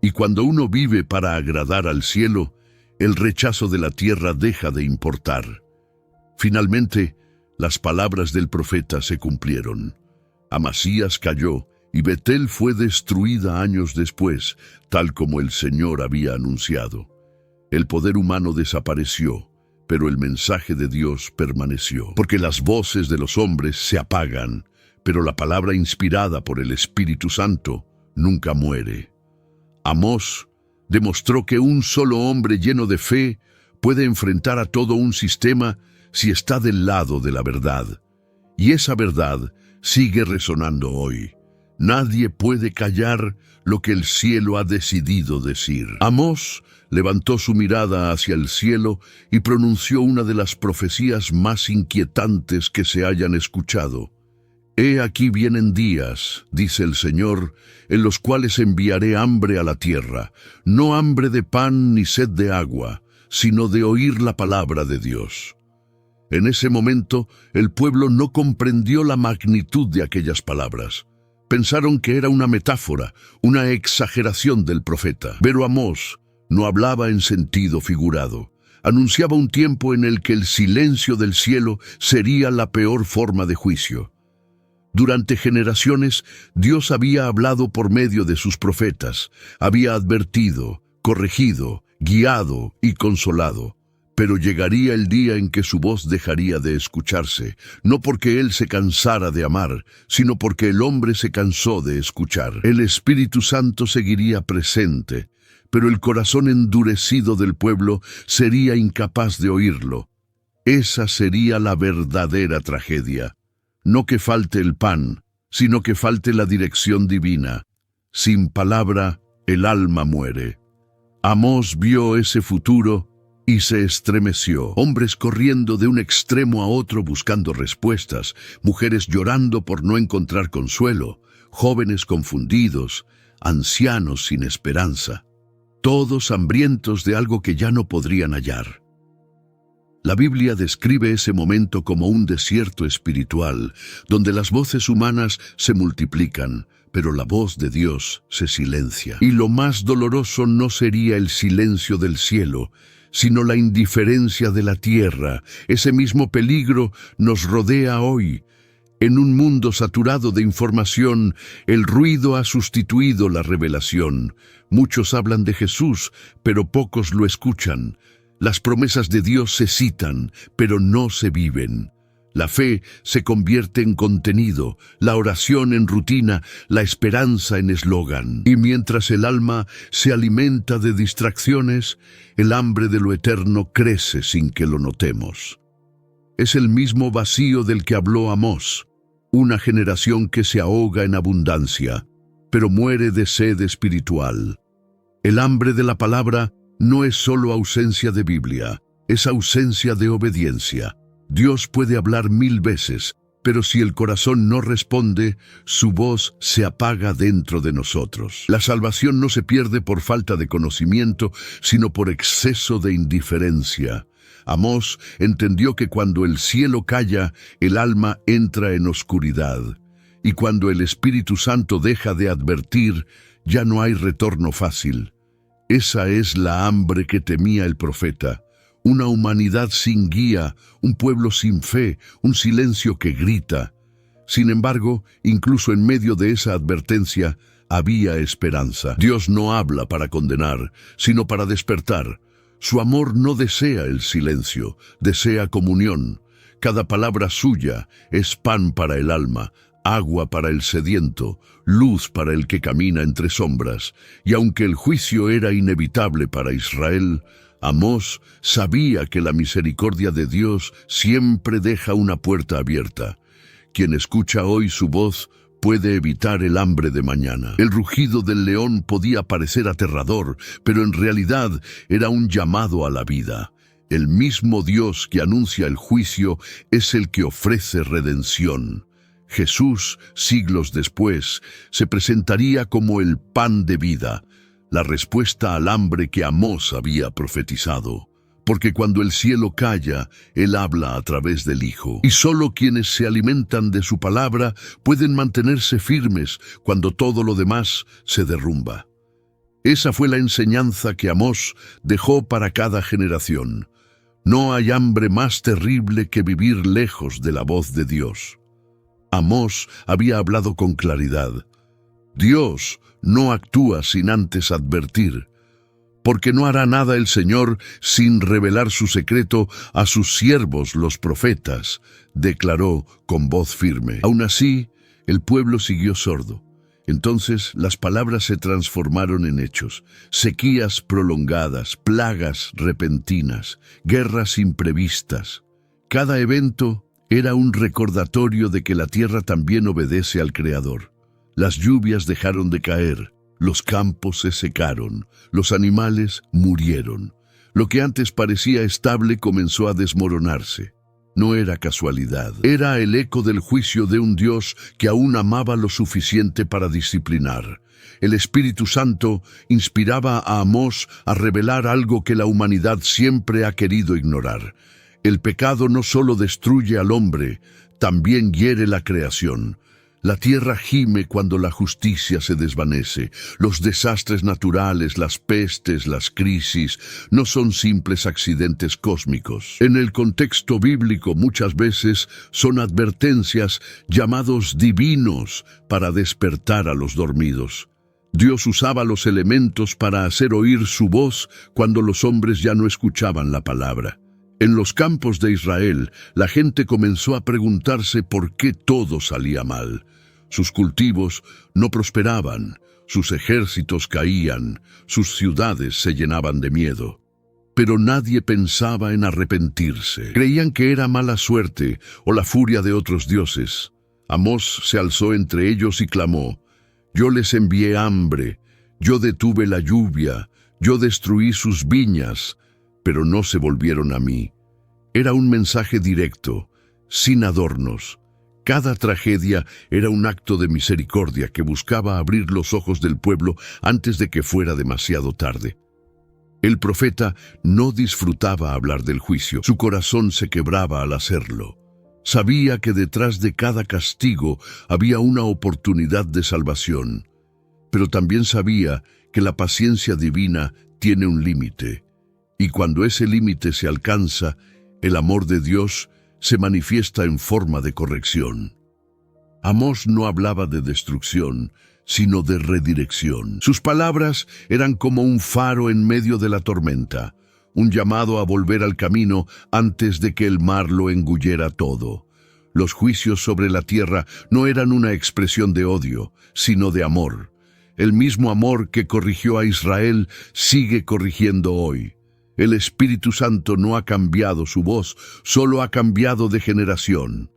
Y cuando uno vive para agradar al cielo, el rechazo de la tierra deja de importar. Finalmente, las palabras del profeta se cumplieron. Amasías cayó, y Betel fue destruida años después, tal como el Señor había anunciado. El poder humano desapareció, pero el mensaje de Dios permaneció. Porque las voces de los hombres se apagan, pero la palabra inspirada por el Espíritu Santo nunca muere. Amós demostró que un solo hombre lleno de fe puede enfrentar a todo un sistema si está del lado de la verdad. Y esa verdad sigue resonando hoy. Nadie puede callar lo que el cielo ha decidido decir. Amós levantó su mirada hacia el cielo y pronunció una de las profecías más inquietantes que se hayan escuchado. «He aquí vienen días, dice el Señor, en los cuales enviaré hambre a la tierra, no hambre de pan ni sed de agua, sino de oír la palabra de Dios». En ese momento, el pueblo no comprendió la magnitud de aquellas palabras. Pensaron que era una metáfora, una exageración del profeta. Pero Amós no hablaba en sentido figurado. Anunciaba un tiempo en el que el silencio del cielo sería la peor forma de juicio. Durante generaciones, Dios había hablado por medio de sus profetas, había advertido, corregido guiado y consolado. Pero llegaría el día en que su voz dejaría de escucharse, no porque él se cansara de amar, sino porque el hombre se cansó de escuchar. El Espíritu Santo seguiría presente, pero el corazón endurecido del pueblo sería incapaz de oírlo. Esa sería la verdadera tragedia. No que falte el pan, sino que falte la dirección divina. Sin palabra, el alma muere. Amós vio ese futuro y se estremeció. Hombres corriendo de un extremo a otro buscando respuestas, mujeres llorando por no encontrar consuelo, jóvenes confundidos, ancianos sin esperanza, todos hambrientos de algo que ya no podrían hallar. La Biblia describe ese momento como un desierto espiritual, donde las voces humanas se multiplican, pero la voz de Dios se silencia. Y lo más doloroso no sería el silencio del cielo, sino la indiferencia de la tierra. Ese mismo peligro nos rodea hoy. En un mundo saturado de información, el ruido ha sustituido la revelación. Muchos hablan de Jesús, pero pocos lo escuchan. Las promesas de Dios se citan, pero no se viven. La fe se convierte en contenido, la oración en rutina, la esperanza en eslogan. Y mientras el alma se alimenta de distracciones, el hambre de lo eterno crece sin que lo notemos. Es el mismo vacío del que habló Amós, una generación que se ahoga en abundancia, pero muere de sed espiritual. El hambre de la palabra no es solo ausencia de Biblia, es ausencia de obediencia. Dios puede hablar 1000 veces, pero si el corazón no responde, su voz se apaga dentro de nosotros. La salvación no se pierde por falta de conocimiento, sino por exceso de indiferencia. Amós entendió que cuando el cielo calla, el alma entra en oscuridad. Y cuando el Espíritu Santo deja de advertir, ya no hay retorno fácil. Esa es la hambre que temía el profeta. Una humanidad sin guía, un pueblo sin fe, un silencio que grita. Sin embargo, incluso en medio de esa advertencia, había esperanza. Dios no habla para condenar, sino para despertar. Su amor no desea el silencio, desea comunión. Cada palabra suya es pan para el alma, agua para el sediento, luz para el que camina entre sombras. Y aunque el juicio era inevitable para Israel, Amós sabía que la misericordia de Dios siempre deja una puerta abierta. Quien escucha hoy su voz puede evitar el hambre de mañana. El rugido del león podía parecer aterrador, pero en realidad era un llamado a la vida. El mismo Dios que anuncia el juicio es el que ofrece redención. Jesús, siglos después, se presentaría como el pan de vida, la respuesta al hambre que Amós había profetizado. Porque cuando el cielo calla, Él habla a través del Hijo. Y solo quienes se alimentan de su palabra pueden mantenerse firmes cuando todo lo demás se derrumba. Esa fue la enseñanza que Amós dejó para cada generación. No hay hambre más terrible que vivir lejos de la voz de Dios. Amós había hablado con claridad. Dios no actúa sin antes advertir, porque no hará nada el Señor sin revelar su secreto a sus siervos los profetas, declaró con voz firme. Aún así, el pueblo siguió sordo. Entonces las palabras se transformaron en hechos, sequías prolongadas, plagas repentinas, guerras imprevistas. Cada evento era un recordatorio de que la tierra también obedece al Creador. Las lluvias dejaron de caer, los campos se secaron, los animales murieron. Lo que antes parecía estable comenzó a desmoronarse. No era casualidad, era el eco del juicio de un Dios que aún amaba lo suficiente para disciplinar. El Espíritu Santo inspiraba a Amós a revelar algo que la humanidad siempre ha querido ignorar. El pecado no solo destruye al hombre, también hiere la creación. La tierra gime cuando la justicia se desvanece. Los desastres naturales, las pestes, las crisis, no son simples accidentes cósmicos. En el contexto bíblico muchas veces son advertencias, llamados divinos, para despertar a los dormidos. Dios usaba los elementos para hacer oír su voz cuando los hombres ya no escuchaban la palabra. En los campos de Israel, la gente comenzó a preguntarse por qué todo salía mal. Sus cultivos no prosperaban, sus ejércitos caían, sus ciudades se llenaban de miedo. Pero nadie pensaba en arrepentirse. Creían que era mala suerte o la furia de otros dioses. Amós se alzó entre ellos y clamó: «Yo les envié hambre, yo detuve la lluvia, yo destruí sus viñas, pero no se volvieron a mí». Era un mensaje directo, sin adornos. Cada tragedia era un acto de misericordia que buscaba abrir los ojos del pueblo antes de que fuera demasiado tarde. El profeta no disfrutaba hablar del juicio. Su corazón se quebraba al hacerlo. Sabía que detrás de cada castigo había una oportunidad de salvación, pero también sabía que la paciencia divina tiene un límite, y cuando ese límite se alcanza, el amor de Dios se manifiesta en forma de corrección. Amós no hablaba de destrucción, sino de redirección. Sus palabras eran como un faro en medio de la tormenta, un llamado a volver al camino antes de que el mar lo engullera todo. Los juicios sobre la tierra no eran una expresión de odio, sino de amor. El mismo amor que corrigió a Israel sigue corrigiendo hoy. El Espíritu Santo no ha cambiado su voz, solo ha cambiado de generación.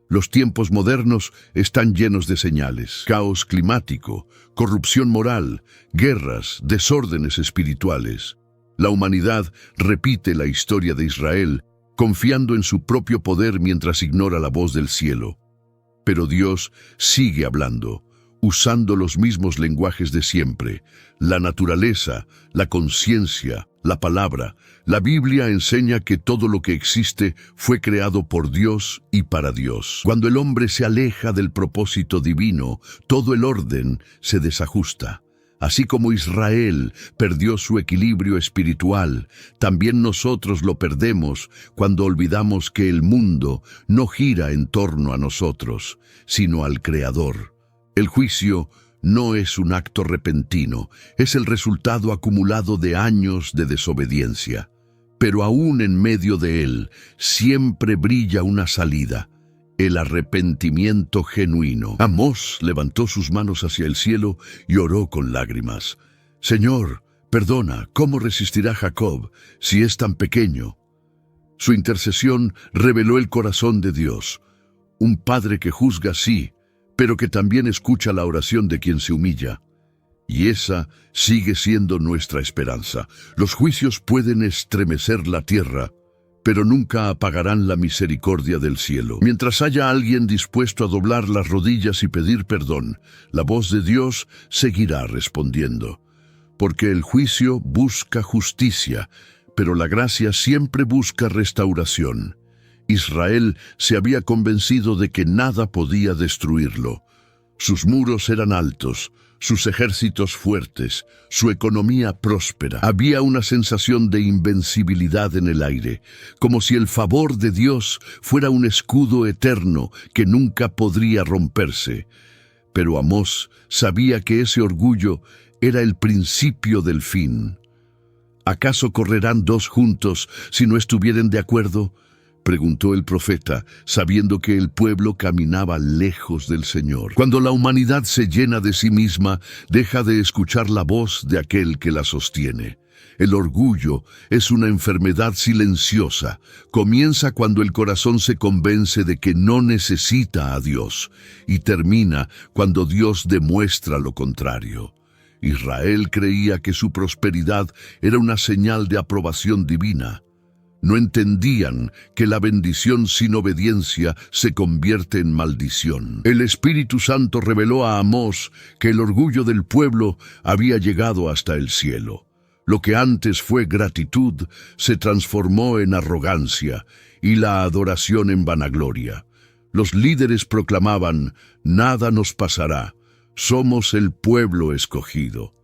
Los tiempos modernos están llenos de señales: caos climático, corrupción moral, guerras, desórdenes espirituales. La humanidad repite la historia de Israel, confiando en su propio poder mientras ignora la voz del cielo. Pero Dios sigue hablando, usando los mismos lenguajes de siempre: la naturaleza, la conciencia, la palabra. La Biblia enseña que todo lo que existe fue creado por Dios y para Dios. Cuando el hombre se aleja del propósito divino, todo el orden se desajusta. Así como Israel perdió su equilibrio espiritual, también nosotros lo perdemos cuando olvidamos que el mundo no gira en torno a nosotros, sino al Creador. El juicio no es un acto repentino, es el resultado acumulado de años de desobediencia. Pero aún en medio de él, siempre brilla una salida: el arrepentimiento genuino. Amós levantó sus manos hacia el cielo y oró con lágrimas: «Señor, perdona, ¿cómo resistirá Jacob si es tan pequeño?». Su intercesión reveló el corazón de Dios, un padre que juzga, sí, pero que también escucha la oración de quien se humilla. Y esa sigue siendo nuestra esperanza. Los juicios pueden estremecer la tierra, pero nunca apagarán la misericordia del cielo. Mientras haya alguien dispuesto a doblar las rodillas y pedir perdón, la voz de Dios seguirá respondiendo. Porque el juicio busca justicia, pero la gracia siempre busca restauración. Israel se había convencido de que nada podía destruirlo. Sus muros eran altos, sus ejércitos fuertes, su economía próspera. Había una sensación de invencibilidad en el aire, como si el favor de Dios fuera un escudo eterno que nunca podría romperse. Pero Amós sabía que ese orgullo era el principio del fin. ¿Acaso correrán dos juntos si no estuvieren de acuerdo?, preguntó el profeta, sabiendo que el pueblo caminaba lejos del Señor. Cuando la humanidad se llena de sí misma, deja de escuchar la voz de aquel que la sostiene. El orgullo es una enfermedad silenciosa. Comienza cuando el corazón se convence de que no necesita a Dios, y termina cuando Dios demuestra lo contrario. Israel creía que su prosperidad era una señal de aprobación divina. No entendían que la bendición sin obediencia se convierte en maldición. El Espíritu Santo reveló a Amós que el orgullo del pueblo había llegado hasta el cielo. Lo que antes fue gratitud se transformó en arrogancia y la adoración en vanagloria. Los líderes proclamaban: «Nada nos pasará, somos el pueblo escogido».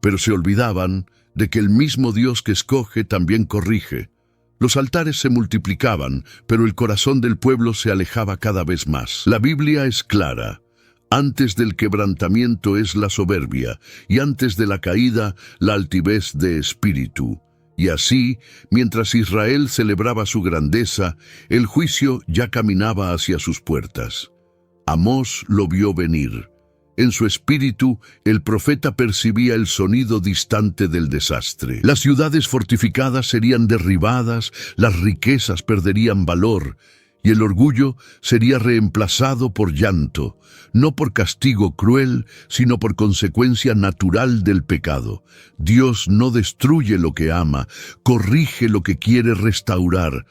Pero se olvidaban de que el mismo Dios que escoge también corrige. Los altares se multiplicaban, pero el corazón del pueblo se alejaba cada vez más. La Biblia es clara: Antes del quebrantamiento es la soberbia, y antes de la caída la altivez de espíritu. Y así, mientras Israel celebraba su grandeza, el juicio ya caminaba hacia sus puertas. Amós lo vio venir. En su espíritu, el profeta percibía el sonido distante del desastre. Las ciudades fortificadas serían derribadas, las riquezas perderían valor, y el orgullo sería reemplazado por llanto, no por castigo cruel, sino por consecuencia natural del pecado. Dios no destruye lo que ama, corrige lo que quiere restaurar.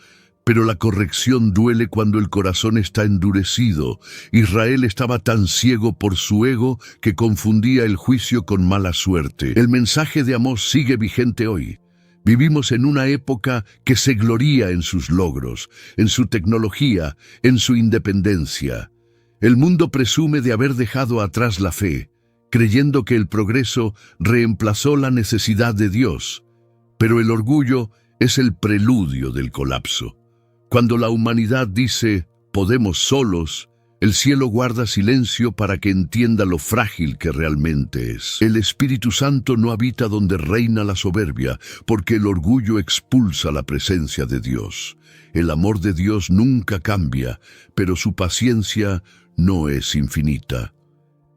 Pero la corrección duele cuando el corazón está endurecido. Israel estaba tan ciego por su ego que confundía el juicio con mala suerte. El mensaje de Amós sigue vigente hoy. Vivimos en una época que se gloría en sus logros, en su tecnología, en su independencia. El mundo presume de haber dejado atrás la fe, creyendo que el progreso reemplazó la necesidad de Dios. Pero el orgullo es el preludio del colapso. Cuando la humanidad dice, podemos solos, el cielo guarda silencio para que entienda lo frágil que realmente es. El Espíritu Santo no habita donde reina la soberbia, porque el orgullo expulsa la presencia de Dios. El amor de Dios nunca cambia, pero su paciencia no es infinita.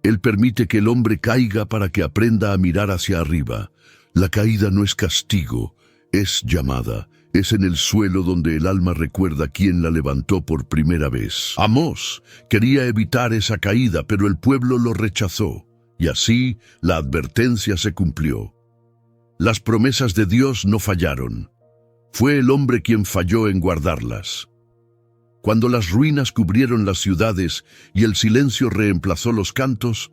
Él permite que el hombre caiga para que aprenda a mirar hacia arriba. La caída no es castigo, es llamada. Es en el suelo donde el alma recuerda quién la levantó por primera vez. Amós quería evitar esa caída, pero el pueblo lo rechazó, y así la advertencia se cumplió. Las promesas de Dios no fallaron. Fue el hombre quien falló en guardarlas. Cuando las ruinas cubrieron las ciudades y el silencio reemplazó los cantos,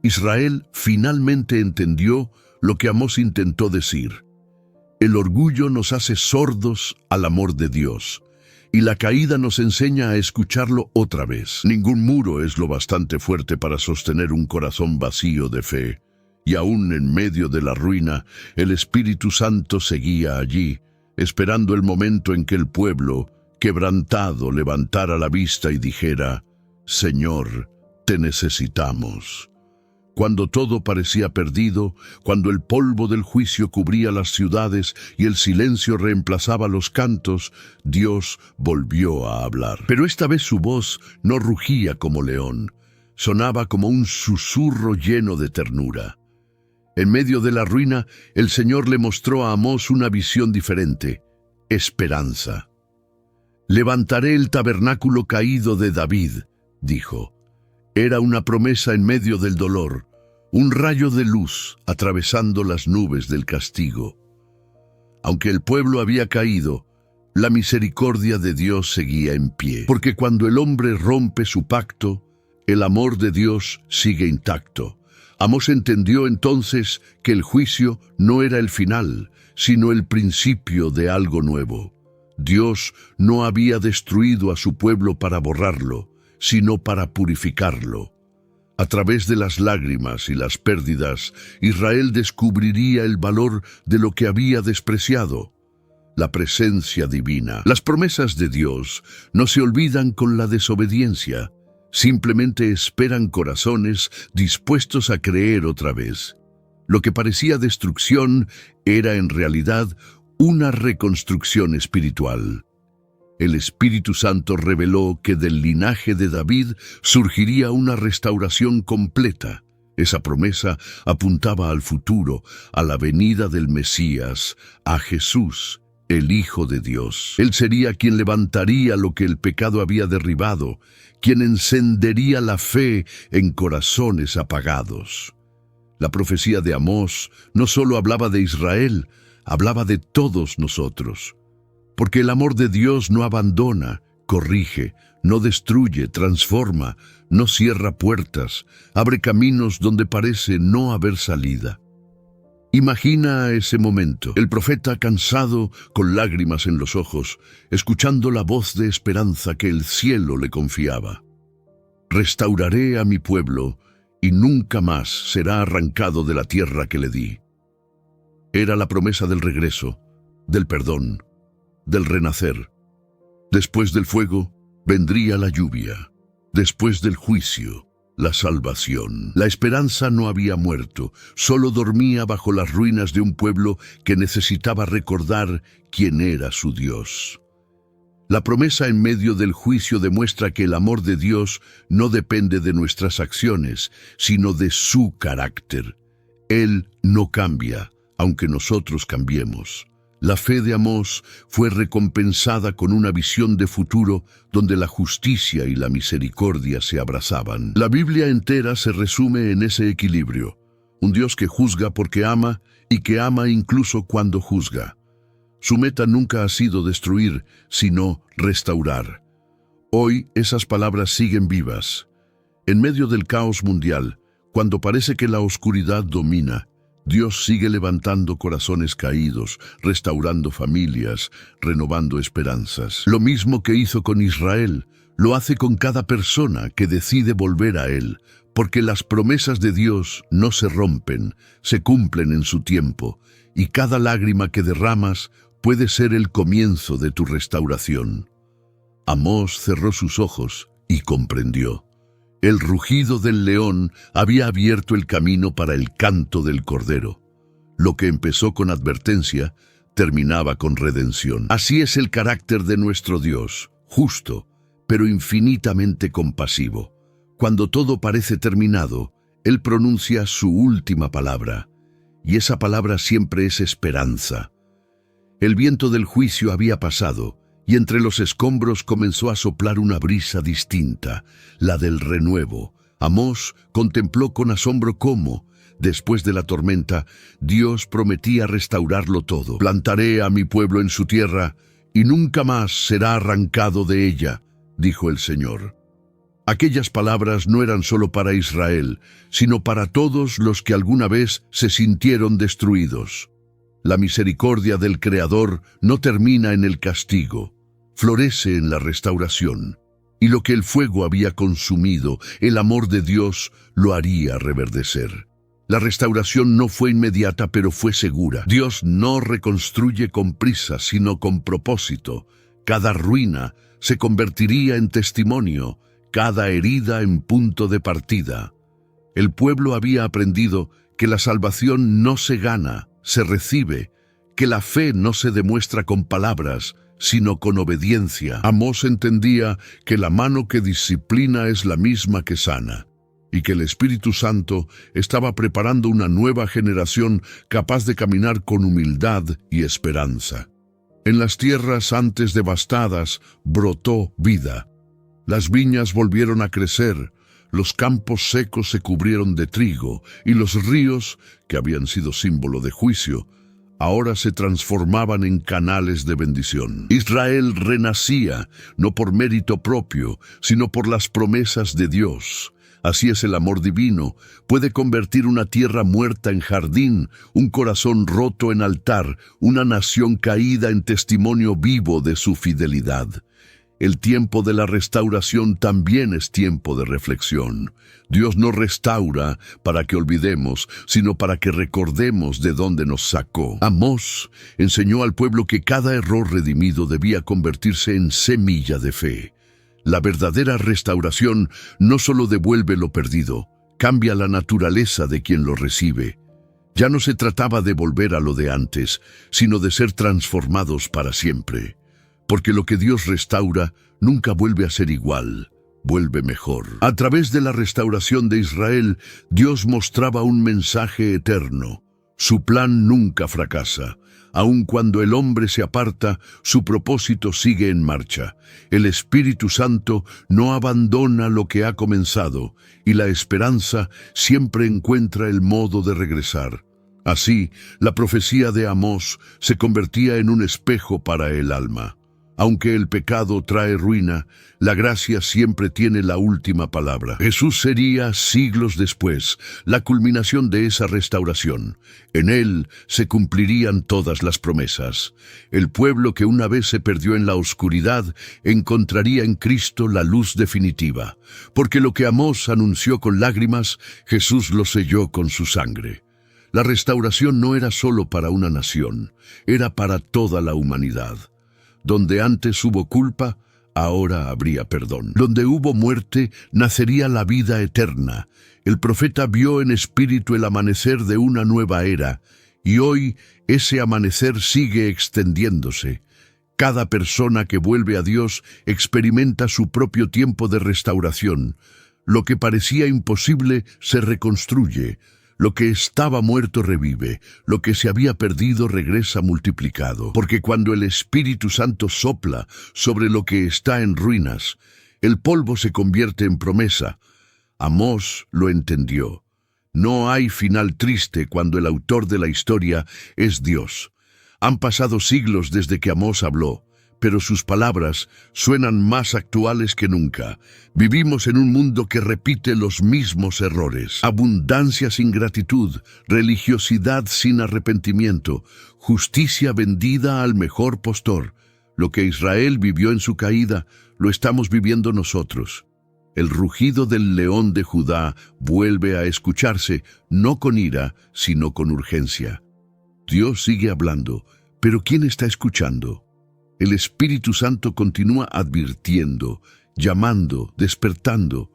Israel finalmente entendió lo que Amós intentó decir. El orgullo nos hace sordos al amor de Dios, y la caída nos enseña a escucharlo otra vez. Ningún muro es lo bastante fuerte para sostener un corazón vacío de fe, y aún en medio de la ruina, el Espíritu Santo seguía allí, esperando el momento en que el pueblo, quebrantado, levantara la vista y dijera, Señor, te necesitamos. Cuando todo parecía perdido, cuando el polvo del juicio cubría las ciudades y el silencio reemplazaba los cantos, Dios volvió a hablar. Pero esta vez su voz no rugía como león, sonaba como un susurro lleno de ternura. En medio de la ruina, el Señor le mostró a Amós una visión diferente, esperanza. Levantaré el tabernáculo caído de David, dijo. Era una promesa en medio del dolor, un rayo de luz atravesando las nubes del castigo. Aunque el pueblo había caído, la misericordia de Dios seguía en pie. Porque cuando el hombre rompe su pacto, el amor de Dios sigue intacto. Amós entendió entonces que el juicio no era el final, sino el principio de algo nuevo. Dios no había destruido a su pueblo para borrarlo, sino para purificarlo. A través de las lágrimas y las pérdidas, Israel descubriría el valor de lo que había despreciado, la presencia divina. Las promesas de Dios no se olvidan con la desobediencia, simplemente esperan corazones dispuestos a creer otra vez. Lo que parecía destrucción era en realidad una reconstrucción espiritual. El Espíritu Santo reveló que del linaje de David surgiría una restauración completa. Esa promesa apuntaba al futuro, a la venida del Mesías, a Jesús, el Hijo de Dios. Él sería quien levantaría lo que el pecado había derribado, quien encendería la fe en corazones apagados. La profecía de Amós no solo hablaba de Israel, hablaba de todos nosotros. Porque el amor de Dios no abandona, corrige, no destruye, transforma, no cierra puertas, abre caminos donde parece no haber salida. Imagina ese momento, el profeta cansado, con lágrimas en los ojos, escuchando la voz de esperanza que el cielo le confiaba. Restauraré a mi pueblo y nunca más será arrancado de la tierra que le di. Era la promesa del regreso, del perdón, del renacer. Después del fuego vendría la lluvia. Después del juicio, la salvación. La esperanza no había muerto, solo dormía bajo las ruinas de un pueblo que necesitaba recordar quién era su Dios. La promesa en medio del juicio demuestra que el amor de Dios no depende de nuestras acciones, sino de su carácter. Él no cambia, aunque nosotros cambiemos. La fe de Amós fue recompensada con una visión de futuro donde la justicia y la misericordia se abrazaban. La Biblia entera se resume en ese equilibrio. Un Dios que juzga porque ama y que ama incluso cuando juzga. Su meta nunca ha sido destruir, sino restaurar. Hoy esas palabras siguen vivas. En medio del caos mundial, cuando parece que la oscuridad domina, Dios sigue levantando corazones caídos, restaurando familias, renovando esperanzas. Lo mismo que hizo con Israel, lo hace con cada persona que decide volver a Él, porque las promesas de Dios no se rompen, se cumplen en su tiempo, y cada lágrima que derramas puede ser el comienzo de tu restauración. Amós cerró sus ojos y comprendió. El rugido del león había abierto el camino para el canto del cordero. Lo que empezó con advertencia, terminaba con redención. Así es el carácter de nuestro Dios, justo, pero infinitamente compasivo. Cuando todo parece terminado, Él pronuncia su última palabra, y esa palabra siempre es esperanza. El viento del juicio había pasado, y entre los escombros comenzó a soplar una brisa distinta, la del renuevo. Amós contempló con asombro cómo, después de la tormenta, Dios prometía restaurarlo todo. «Plantaré a mi pueblo en su tierra, y nunca más será arrancado de ella», dijo el Señor. Aquellas palabras no eran solo para Israel, sino para todos los que alguna vez se sintieron destruidos. La misericordia del Creador no termina en el castigo, florece en la restauración, y lo que el fuego había consumido, el amor de Dios lo haría reverdecer. La restauración no fue inmediata, pero fue segura. Dios no reconstruye con prisa, sino con propósito. Cada ruina se convertiría en testimonio, cada herida en punto de partida. El pueblo había aprendido que la salvación no se gana, se recibe, que la fe no se demuestra con palabras, sino con obediencia. Amós entendía que la mano que disciplina es la misma que sana, y que el Espíritu Santo estaba preparando una nueva generación capaz de caminar con humildad y esperanza. En las tierras antes devastadas brotó vida. Las viñas volvieron a crecer, los campos secos se cubrieron de trigo, y los ríos, que habían sido símbolo de juicio, ahora se transformaban en canales de bendición. Israel renacía, no por mérito propio, sino por las promesas de Dios. Así es el amor divino, puede convertir una tierra muerta en jardín, un corazón roto en altar, una nación caída en testimonio vivo de su fidelidad. El tiempo de la restauración también es tiempo de reflexión. Dios no restaura para que olvidemos, sino para que recordemos de dónde nos sacó. Amós enseñó al pueblo que cada error redimido debía convertirse en semilla de fe. La verdadera restauración no solo devuelve lo perdido, cambia la naturaleza de quien lo recibe. Ya no se trataba de volver a lo de antes, sino de ser transformados para siempre. Porque lo que Dios restaura nunca vuelve a ser igual, vuelve mejor. A través de la restauración de Israel, Dios mostraba un mensaje eterno. Su plan nunca fracasa. Aun cuando el hombre se aparta, su propósito sigue en marcha. El Espíritu Santo no abandona lo que ha comenzado, y la esperanza siempre encuentra el modo de regresar. Así, la profecía de Amós se convertía en un espejo para el alma. Aunque el pecado trae ruina, la gracia siempre tiene la última palabra. Jesús sería, siglos después, la culminación de esa restauración. En Él se cumplirían todas las promesas. El pueblo que una vez se perdió en la oscuridad encontraría en Cristo la luz definitiva. Porque lo que Amós anunció con lágrimas, Jesús lo selló con su sangre. La restauración no era solo para una nación, era para toda la humanidad. Donde antes hubo culpa, ahora habría perdón. Donde hubo muerte, nacería la vida eterna. El profeta vio en espíritu el amanecer de una nueva era, y hoy ese amanecer sigue extendiéndose. Cada persona que vuelve a Dios experimenta su propio tiempo de restauración. Lo que parecía imposible se reconstruye. Lo que estaba muerto revive, lo que se había perdido regresa multiplicado. Porque cuando el Espíritu Santo sopla sobre lo que está en ruinas, el polvo se convierte en promesa. Amós lo entendió. No hay final triste cuando el autor de la historia es Dios. Han pasado siglos desde que Amós habló, pero sus palabras suenan más actuales que nunca. Vivimos en un mundo que repite los mismos errores. Abundancia sin gratitud, religiosidad sin arrepentimiento, justicia vendida al mejor postor. Lo que Israel vivió en su caída, lo estamos viviendo nosotros. El rugido del león de Judá vuelve a escucharse, no con ira, sino con urgencia. Dios sigue hablando, pero ¿quién está escuchando? El Espíritu Santo continúa advirtiendo, llamando, despertando.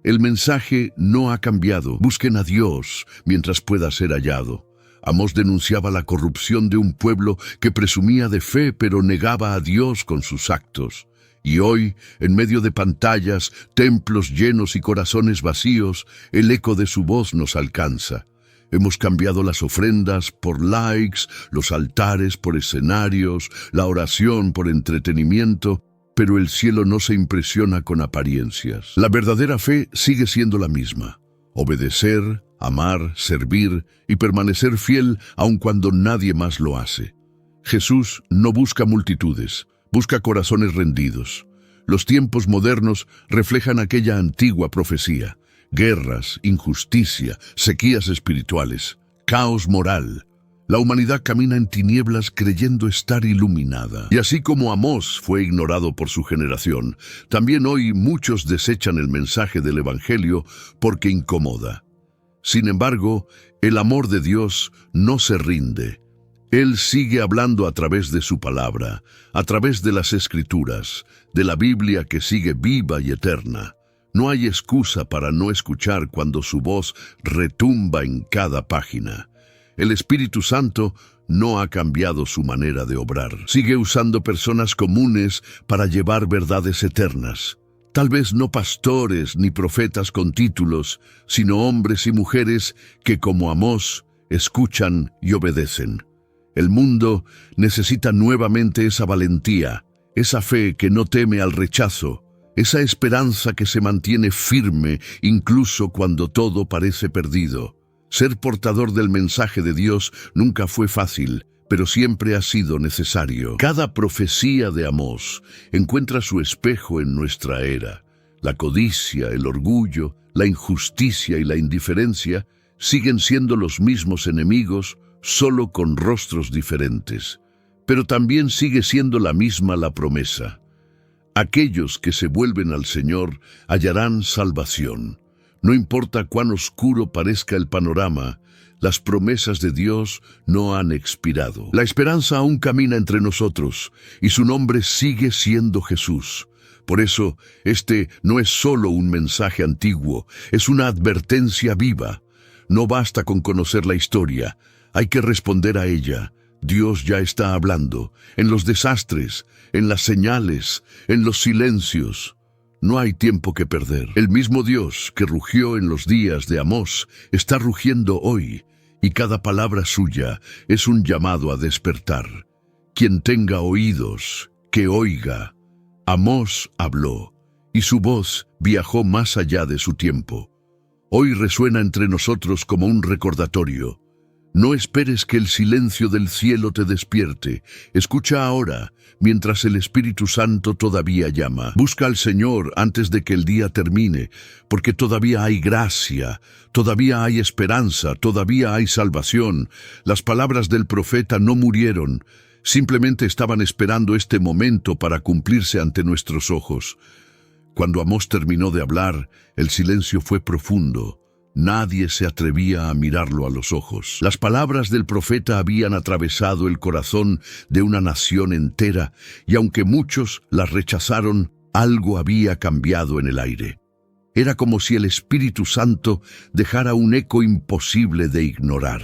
El mensaje no ha cambiado. Busquen a Dios mientras pueda ser hallado. Amós denunciaba la corrupción de un pueblo que presumía de fe pero negaba a Dios con sus actos. Y hoy, en medio de pantallas, templos llenos y corazones vacíos, el eco de su voz nos alcanza. Hemos cambiado las ofrendas por likes, los altares por escenarios, la oración por entretenimiento, pero el cielo no se impresiona con apariencias. La verdadera fe sigue siendo la misma: obedecer, amar, servir y permanecer fiel aun cuando nadie más lo hace. Jesús no busca multitudes, busca corazones rendidos. Los tiempos modernos reflejan aquella antigua profecía: guerras, injusticia, sequías espirituales, caos moral. La humanidad camina en tinieblas creyendo estar iluminada. Y así como Amós fue ignorado por su generación, también hoy muchos desechan el mensaje del Evangelio porque incomoda. Sin embargo, el amor de Dios no se rinde. Él sigue hablando a través de su palabra, a través de las Escrituras, de la Biblia que sigue viva y eterna. No hay excusa para no escuchar cuando su voz retumba en cada página. El Espíritu Santo no ha cambiado su manera de obrar. Sigue usando personas comunes para llevar verdades eternas. Tal vez no pastores ni profetas con títulos, sino hombres y mujeres que, como Amós, escuchan y obedecen. El mundo necesita nuevamente esa valentía, esa fe que no teme al rechazo, esa esperanza que se mantiene firme incluso cuando todo parece perdido. Ser portador del mensaje de Dios nunca fue fácil, pero siempre ha sido necesario. Cada profecía de Amós encuentra su espejo en nuestra era. La codicia, el orgullo, la injusticia y la indiferencia siguen siendo los mismos enemigos, solo con rostros diferentes. Pero también sigue siendo la misma la promesa: aquellos que se vuelven al Señor hallarán salvación. No importa cuán oscuro parezca el panorama, las promesas de Dios no han expirado. La esperanza aún camina entre nosotros, y su nombre sigue siendo Jesús. Por eso, este no es solo un mensaje antiguo, es una advertencia viva. No basta con conocer la historia, hay que responder a ella. Dios ya está hablando, en los desastres, en las señales, en los silencios. No hay tiempo que perder. El mismo Dios que rugió en los días de Amós está rugiendo hoy, y cada palabra suya es un llamado a despertar. Quien tenga oídos, que oiga. Amós habló, y su voz viajó más allá de su tiempo. Hoy resuena entre nosotros como un recordatorio. No esperes que el silencio del cielo te despierte. Escucha ahora, mientras el Espíritu Santo todavía llama. Busca al Señor antes de que el día termine, porque todavía hay gracia, todavía hay esperanza, todavía hay salvación. Las palabras del profeta no murieron, simplemente estaban esperando este momento para cumplirse ante nuestros ojos. Cuando Amós terminó de hablar, el silencio fue profundo. Nadie se atrevía a mirarlo a los ojos. Las palabras del profeta habían atravesado el corazón de una nación entera, y aunque muchos las rechazaron, algo había cambiado en el aire. Era como si el Espíritu Santo dejara un eco imposible de ignorar.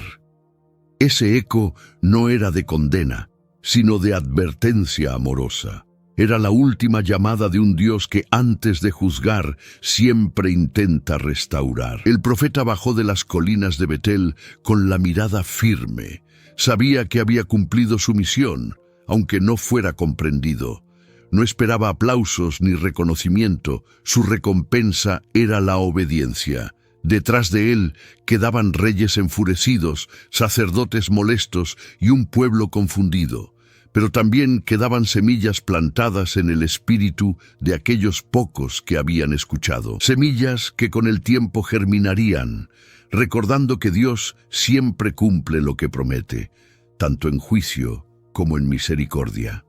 Ese eco no era de condena, sino de advertencia amorosa. Era la última llamada de un Dios que antes de juzgar siempre intenta restaurar. El profeta bajó de las colinas de Betel con la mirada firme. Sabía que había cumplido su misión, aunque no fuera comprendido. No esperaba aplausos ni reconocimiento. Su recompensa era la obediencia. Detrás de él quedaban reyes enfurecidos, sacerdotes molestos y un pueblo confundido. Pero también quedaban semillas plantadas en el espíritu de aquellos pocos que habían escuchado. Semillas que con el tiempo germinarían, recordando que Dios siempre cumple lo que promete, tanto en juicio como en misericordia.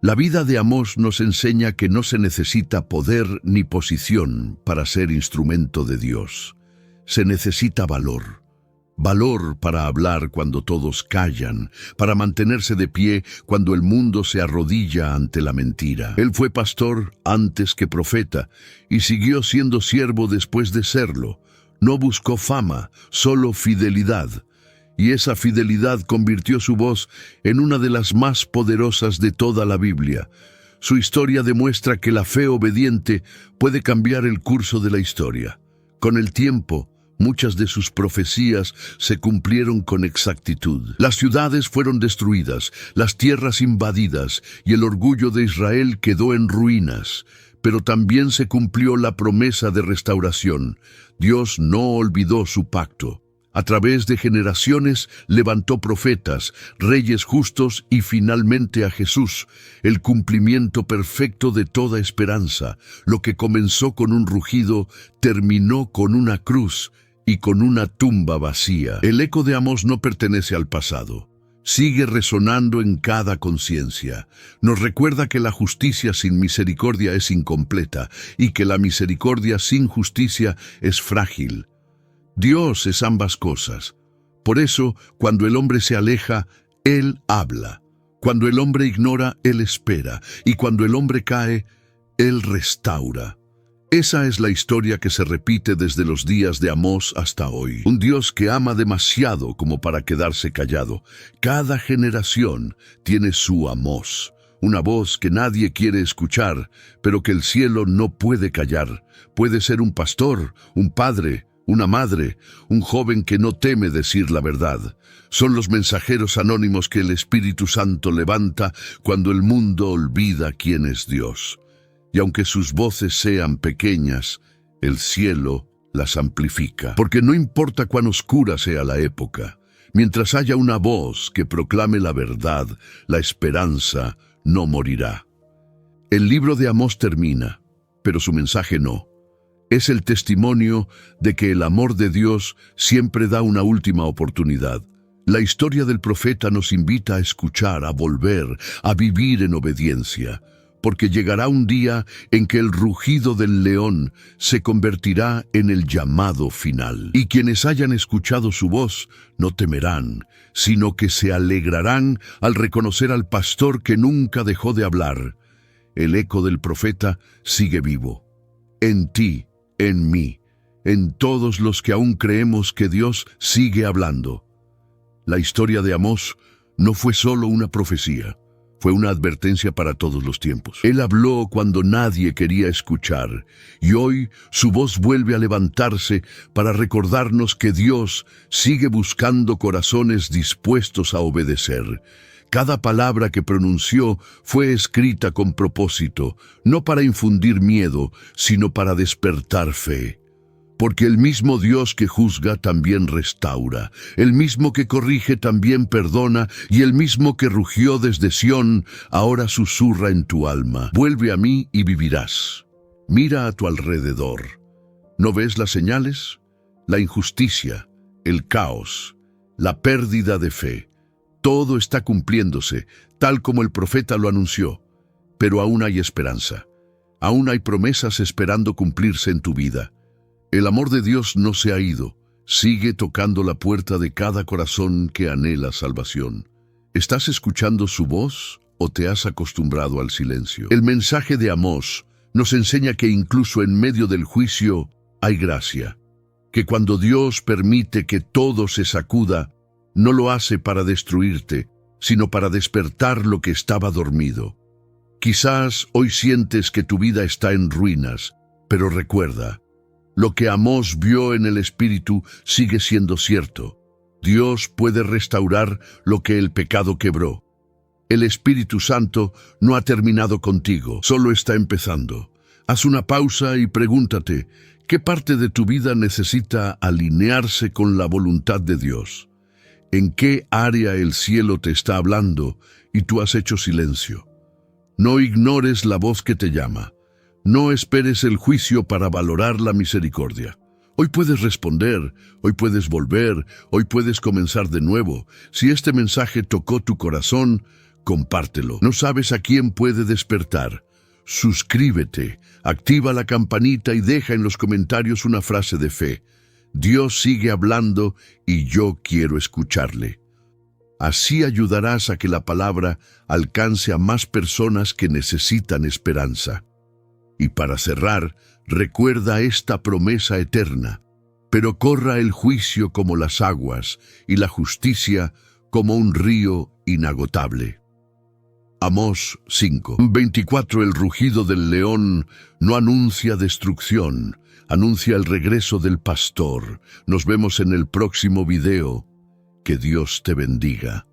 La vida de Amós nos enseña que no se necesita poder ni posición para ser instrumento de Dios. Se necesita valor. Valor para hablar cuando todos callan, para mantenerse de pie cuando el mundo se arrodilla ante la mentira. Él fue pastor antes que profeta y siguió siendo siervo después de serlo. No buscó fama, solo fidelidad. Y esa fidelidad convirtió su voz en una de las más poderosas de toda la Biblia. Su historia demuestra que la fe obediente puede cambiar el curso de la historia. Con el tiempo, muchas de sus profecías se cumplieron con exactitud. Las ciudades fueron destruidas, las tierras invadidas, y el orgullo de Israel quedó en ruinas. Pero también se cumplió la promesa de restauración. Dios no olvidó su pacto. A través de generaciones levantó profetas, reyes justos y finalmente a Jesús, el cumplimiento perfecto de toda esperanza. Lo que comenzó con un rugido, terminó con una cruz y con una tumba vacía. El eco de Amós no pertenece al pasado. Sigue resonando en cada conciencia. Nos recuerda que la justicia sin misericordia es incompleta y que la misericordia sin justicia es frágil. Dios es ambas cosas. Por eso, cuando el hombre se aleja, Él habla. Cuando el hombre ignora, Él espera. Y cuando el hombre cae, Él restaura. Esa es la historia que se repite desde los días de Amós hasta hoy. Un Dios que ama demasiado como para quedarse callado. Cada generación tiene su Amós. Una voz que nadie quiere escuchar, pero que el cielo no puede callar. Puede ser un pastor, un padre, una madre, un joven que no teme decir la verdad. Son los mensajeros anónimos que el Espíritu Santo levanta cuando el mundo olvida quién es Dios. Y aunque sus voces sean pequeñas, el cielo las amplifica. Porque no importa cuán oscura sea la época, mientras haya una voz que proclame la verdad, la esperanza no morirá. El libro de Amós termina, pero su mensaje no. Es el testimonio de que el amor de Dios siempre da una última oportunidad. La historia del profeta nos invita a escuchar, a volver, a vivir en obediencia, porque llegará un día en que el rugido del león se convertirá en el llamado final. Y quienes hayan escuchado su voz no temerán, sino que se alegrarán al reconocer al pastor que nunca dejó de hablar. El eco del profeta sigue vivo. En ti, en mí, en todos los que aún creemos que Dios sigue hablando. La historia de Amós no fue solo una profecía, fue una advertencia para todos los tiempos. Él habló cuando nadie quería escuchar, y hoy su voz vuelve a levantarse para recordarnos que Dios sigue buscando corazones dispuestos a obedecer. Cada palabra que pronunció fue escrita con propósito, no para infundir miedo, sino para despertar fe. Porque el mismo Dios que juzga también restaura, el mismo que corrige también perdona, y el mismo que rugió desde Sión ahora susurra en tu alma: vuelve a mí y vivirás. Mira a tu alrededor. ¿No ves las señales? La injusticia, el caos, la pérdida de fe. Todo está cumpliéndose, tal como el profeta lo anunció. Pero aún hay esperanza. Aún hay promesas esperando cumplirse en tu vida. El amor de Dios no se ha ido. Sigue tocando la puerta de cada corazón que anhela salvación. ¿Estás escuchando su voz o te has acostumbrado al silencio? El mensaje de Amós nos enseña que incluso en medio del juicio hay gracia. Que cuando Dios permite que todo se sacuda, no lo hace para destruirte, sino para despertar lo que estaba dormido. Quizás hoy sientes que tu vida está en ruinas, pero recuerda, lo que Amós vio en el Espíritu sigue siendo cierto. Dios puede restaurar lo que el pecado quebró. El Espíritu Santo no ha terminado contigo, solo está empezando. Haz una pausa y pregúntate, ¿qué parte de tu vida necesita alinearse con la voluntad de Dios? ¿En qué área el cielo te está hablando y tú has hecho silencio? No ignores la voz que te llama. No esperes el juicio para valorar la misericordia. Hoy puedes responder, hoy puedes volver, hoy puedes comenzar de nuevo. Si este mensaje tocó tu corazón, compártelo. No sabes a quién puede despertar. Suscríbete, activa la campanita y deja en los comentarios una frase de fe. Dios sigue hablando y yo quiero escucharle. Así ayudarás a que la palabra alcance a más personas que necesitan esperanza. Y para cerrar, recuerda esta promesa eterna. Pero corra el juicio como las aguas y la justicia como un río inagotable. Amós 5:24. El rugido del león no anuncia destrucción, anuncia el regreso del pastor. Nos vemos en el próximo video. Que Dios te bendiga.